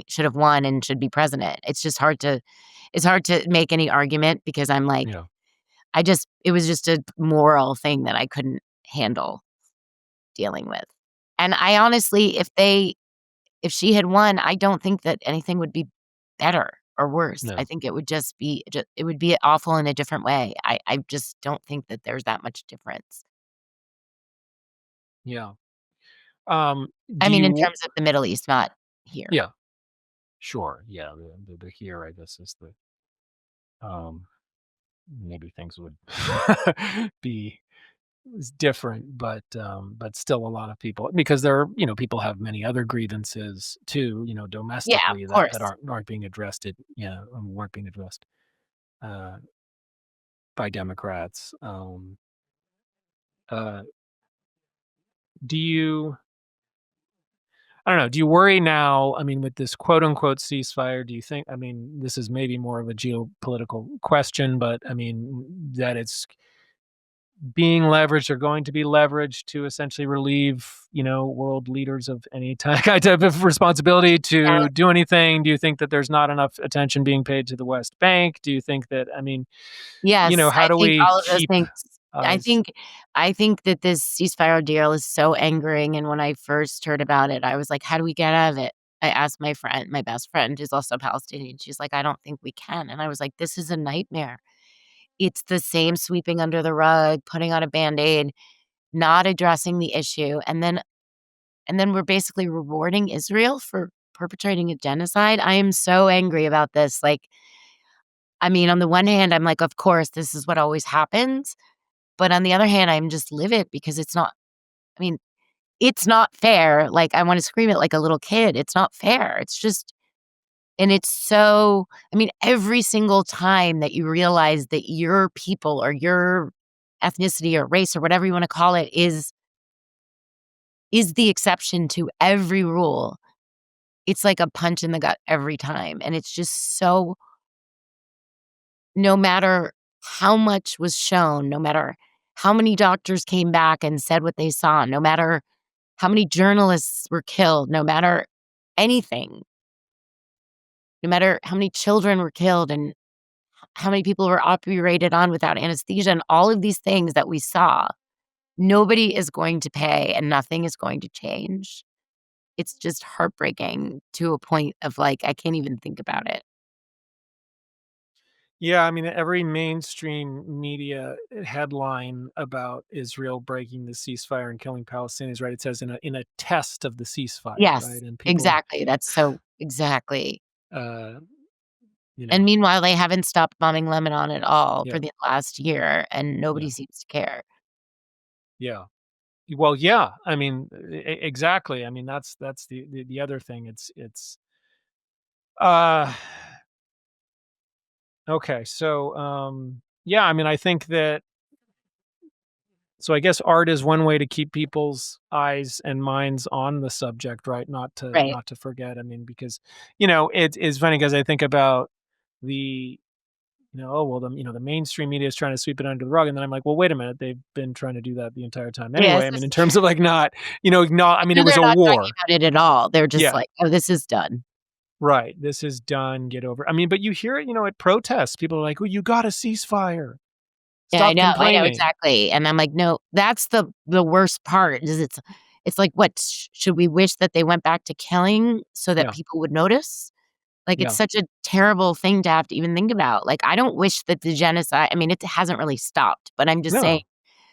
should have won and should be president. It's hard to make any argument because I'm like, Yeah. it was just a moral thing that I couldn't handle dealing with. And I honestly, if she had won, I don't think that anything would be better or worse. I No. think it would just be it would be awful in a different way. I just don't think that there's that much difference. Yeah. I Do mean, in you terms of the Middle East, not here. Yeah, sure. Yeah, the here, I guess, is the, um maybe things would be different, but still a lot of people, because there are, people have many other grievances too, Yeah, of domestically, that course. aren't being addressed, weren't being addressed, uh, by Democrats. Uh, do you I don't know, do you worry now, I mean, with this quote unquote ceasefire, do you think, I mean, this is maybe more of a geopolitical question, but I mean, that it's being leveraged or going to be leveraged to essentially relieve, world leaders of any type of responsibility Yeah. to do anything? Do you think that there's not enough attention being paid to the West Bank? Do you think that, I mean, Yes, how I do think we all of those keep things I eyes? think I think that this ceasefire deal is so angering, and when I first heard about it, I was like, "How do we get out of it?" I asked my best friend, who's also Palestinian, she's like, "I don't think we can," and I was like, "This is a nightmare." It's the same sweeping under the rug, putting on a Band-Aid, not addressing the issue, and then we're basically rewarding Israel for perpetrating a genocide. I am so angry about this, like, I mean, on the one hand, I'm like, "Of course, this is what always happens," but on the other hand, I'm just livid because it's not I mean, it's not fair, like, I wanna scream it like a little kid, it's not fair, it's just and it's so I mean, every single time that you realize that your people or your ethnicity or race or whatever you wanna call it is the exception to every rule, it's like a punch in the gut every time, and it's just so no matter how much was shown, no matter how many doctors came back and said what they saw, no matter how many journalists were killed, no matter anything, no matter how many children were killed and how many people were operated on without anesthesia and all of these things that we saw, nobody is going to pay and nothing is going to change. It's just heartbreaking to a point of, like, I can't even think about it. Yeah, I mean, every mainstream media headline about Israel breaking the ceasefire and killing Palestinians, right? It says in a test of the ceasefire, right? Yes, And people, exactly, that's so exactly. uh, you And know, meanwhile, they haven't stopped bombing Lebanon at all for yeah, the last year, and yeah, nobody seems to care. yeah. Well, yeah. I mean, exactly. I mean, that's the other thing. Uh, okay. So, yeah. I mean, I think that. So I guess art is one way to keep people's eyes and minds on the subject, right? Right. Not to forget. I mean, because it's funny because I think about the oh well, the mainstream media is trying to sweep it under the rug, and then I'm like, well, wait a minute, they've been trying to do that the entire time Yes, anyway. I mean, in terms of like not not. I mean, it no, was they're a not talking war. about it at all. They're just Yeah, like, "Oh, this is done." right. This is done. Get over. I mean, but you hear it, at protests. People are like, "Oh, you got to ceasefire. Yeah, Stop I know complaining." exactly, and I'm like, "No, that's the worst part is it's like, what, should we wish that they went back to killing so that Yeah. people would notice?" Like, it's Yeah. such a terrible thing to have to even think about. Like, I don't wish that the genocide I mean, it hasn't really stopped, but I'm just saying, No.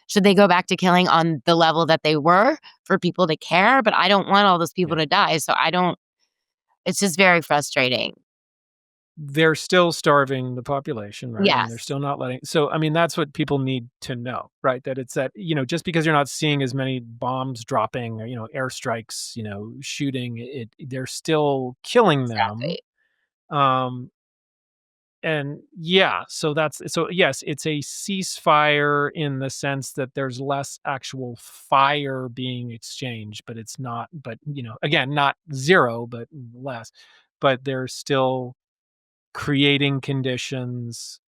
should they go back to killing on the level that they were for people to care? But I don't want all those people Yeah. to die, so I don't it's just very frustrating. They're still starving the population, right? I mean, they're Yes, still not letting so, I mean, that's what people need to know, right? That it's that, just because you're not seeing as many bombs dropping or, airstrikes, shooting, they're still killing them. exactly. Um, and yeah, so yes, it's a ceasefire in the sense that there's less actual fire being exchanged, but it's not, but, again, not zero, but less. But they're still creating conditions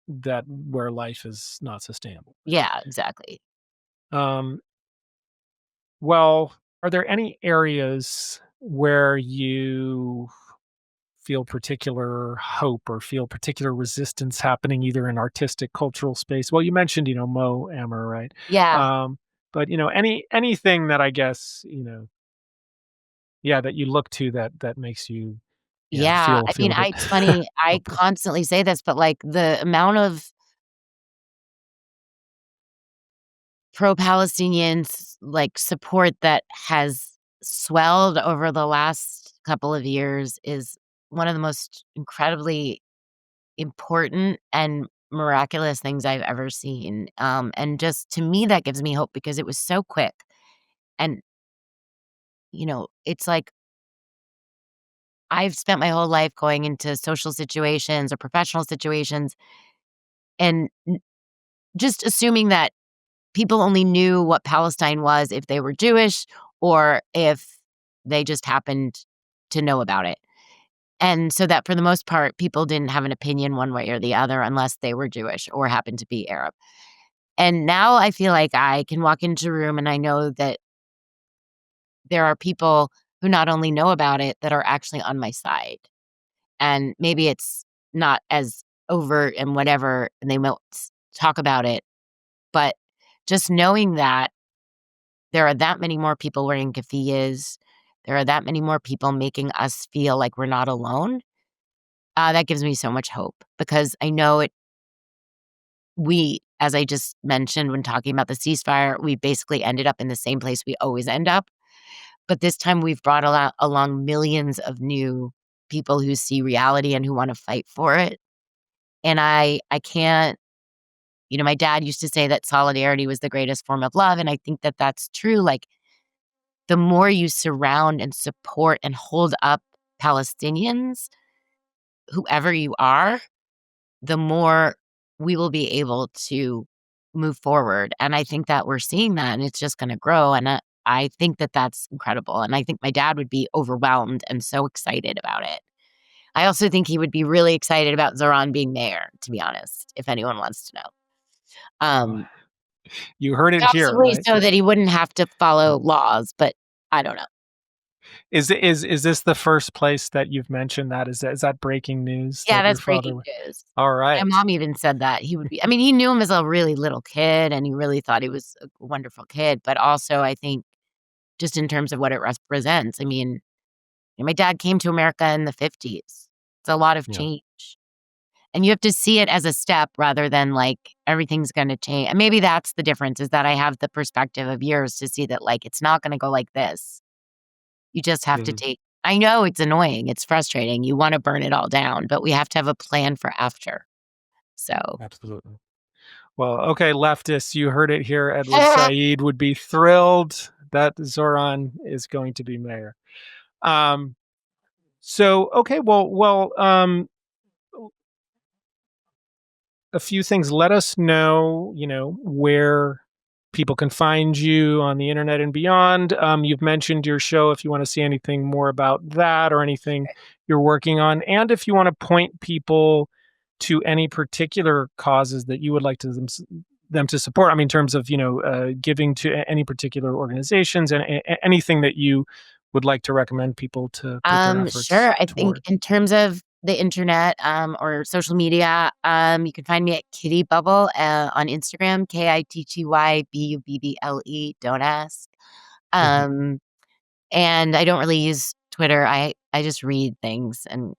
that where life is not sustainable. Yeah, exactly. Um, well, are there any areas where you feel particular hope or feel particular resistance happening either in artistic cultural space? Well, you mentioned, Mo Amer, right? Yeah. Um, but anything that I guess, yeah, that you look to that makes you, yeah, Yeah, I feel mean, a bit it's funny, I hopeful. constantly say this, but, like, the amount of pro-Palestinians, like, support that has swelled over the last couple of years is one of the most incredibly important and miraculous things I've ever seen, and just to me, that gives me hope because it was so quick, and, it's like I've spent my whole life going into social situations or professional situations and just assuming that people only knew what Palestine was if they were Jewish or if they just happened to know about it. And so that for the most part, people didn't have an opinion one way or the other unless they were Jewish or happened to be Arab. And now I feel like I can walk into a room and I know that there are people who not only know about it, that are actually on my side. And maybe it's not as overt and whatever, and they won't talk about it. But just knowing that there are that many more people wearing keffiyehs, there are that many more people making us feel like we're not alone, that gives me so much hope because I know as I just mentioned when talking about the ceasefire, we basically ended up in the same place we always end up. But this time we've brought along millions of new people who see reality and who want to fight for it. And I can't, my dad used to say that solidarity was the greatest form of love. And I think that that's true. Like, the more you surround and support and hold up Palestinians, whoever you are, the more we will be able to move forward. And I think that we're seeing that and it's just going to grow. And I think that that's incredible. And I think my dad would be overwhelmed and so excited about it. I also think he would be really excited about Zohran being mayor, to be honest, if anyone wants to know. Well, Um, you heard it here, Possibly right? so that he wouldn't have to follow laws, but I don't know. Is this the first place that you've mentioned that? Is that breaking news Yeah, that your that's father breaking w news. All My right. mom even said that he would be I mean, he knew him as a really little kid, and he really thought he was a wonderful kid, but also I think just in terms of what it represents, I mean, my dad came to America in the '50s. It's a lot of Yeah. change, and you have to see it as a step rather than, like, everything's gonna change and maybe that's the difference is that I have the perspective of years to see that, like, it's not gonna go like this. You just have to Mhm. take I know it's annoying, it's frustrating, you wanna burn it all down, but we have to have a plan for after, so Absolutely. Well, okay, leftists, you heard it here. Edward Said would be thrilled that Zoran is going to be mayor. Um, so, okay, a few things. Let us know, where people can find you on the internet and beyond. You've mentioned your show if you want to see anything more about that or anything you're working on. And if you want to point people to any particular causes that you would like them to support. I mean, in terms of, giving to any particular organizations and anything that you would like to recommend people to put their efforts Sure. I think toward. in terms of the internet, or social media, you can find me at Kitty Bubble, on Instagram, KITTYBUBBLE, don't ask. Mhm. Um, and I don't really use Twitter. I just read things and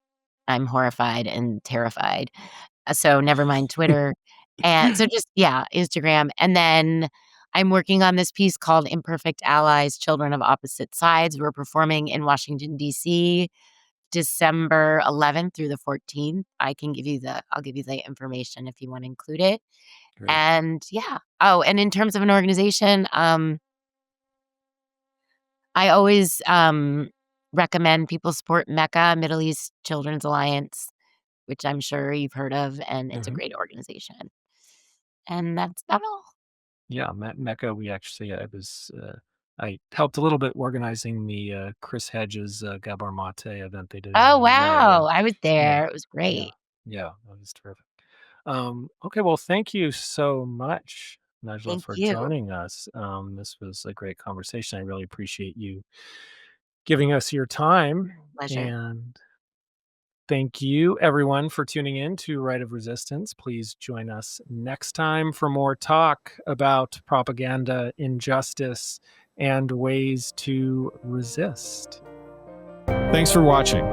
I'm horrified and terrified. So never mind Twitter. And so just, yeah, Instagram. And then I'm working on this piece called Imperfect Allies, Children of Opposite Sides. We're performing in Washington, D.C., December 11th through the 14th. I'll give you the information if you want to include it. Great. And yeah. Oh, and in terms of an organization, I always recommend people support MECA, Middle East Children's Alliance, which I'm sure you've heard of, and it's a great organization. And that's about all. Yeah, Mecca. I helped a little bit organizing the Chris Hedges Gabor Mate event they did Oh, in America. wow. I was Yeah, there. It was yeah, great. yeah. That was terrific. Okay, well, thank you so much, Najla, Thank for you. joining us. This was a great conversation. I really appreciate you giving us your time. Pleasure. And thank you, everyone, for tuning in to Right of Resistance. Please join us next time for more talk about propaganda, injustice, and ways to resist. Thanks for watching.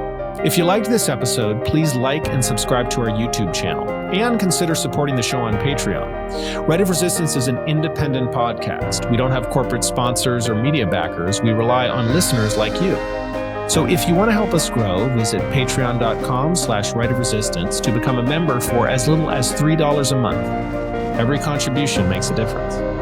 If you liked this episode, please like and subscribe to our YouTube channel, and consider supporting the show on Patreon. Right of Resistance is an independent podcast. We don't have corporate sponsors or media backers. We rely on listeners like you. So if you want to help us grow, visit patreon.com/rightofresistance to become a member for as little as $3 a month. Every contribution makes a difference.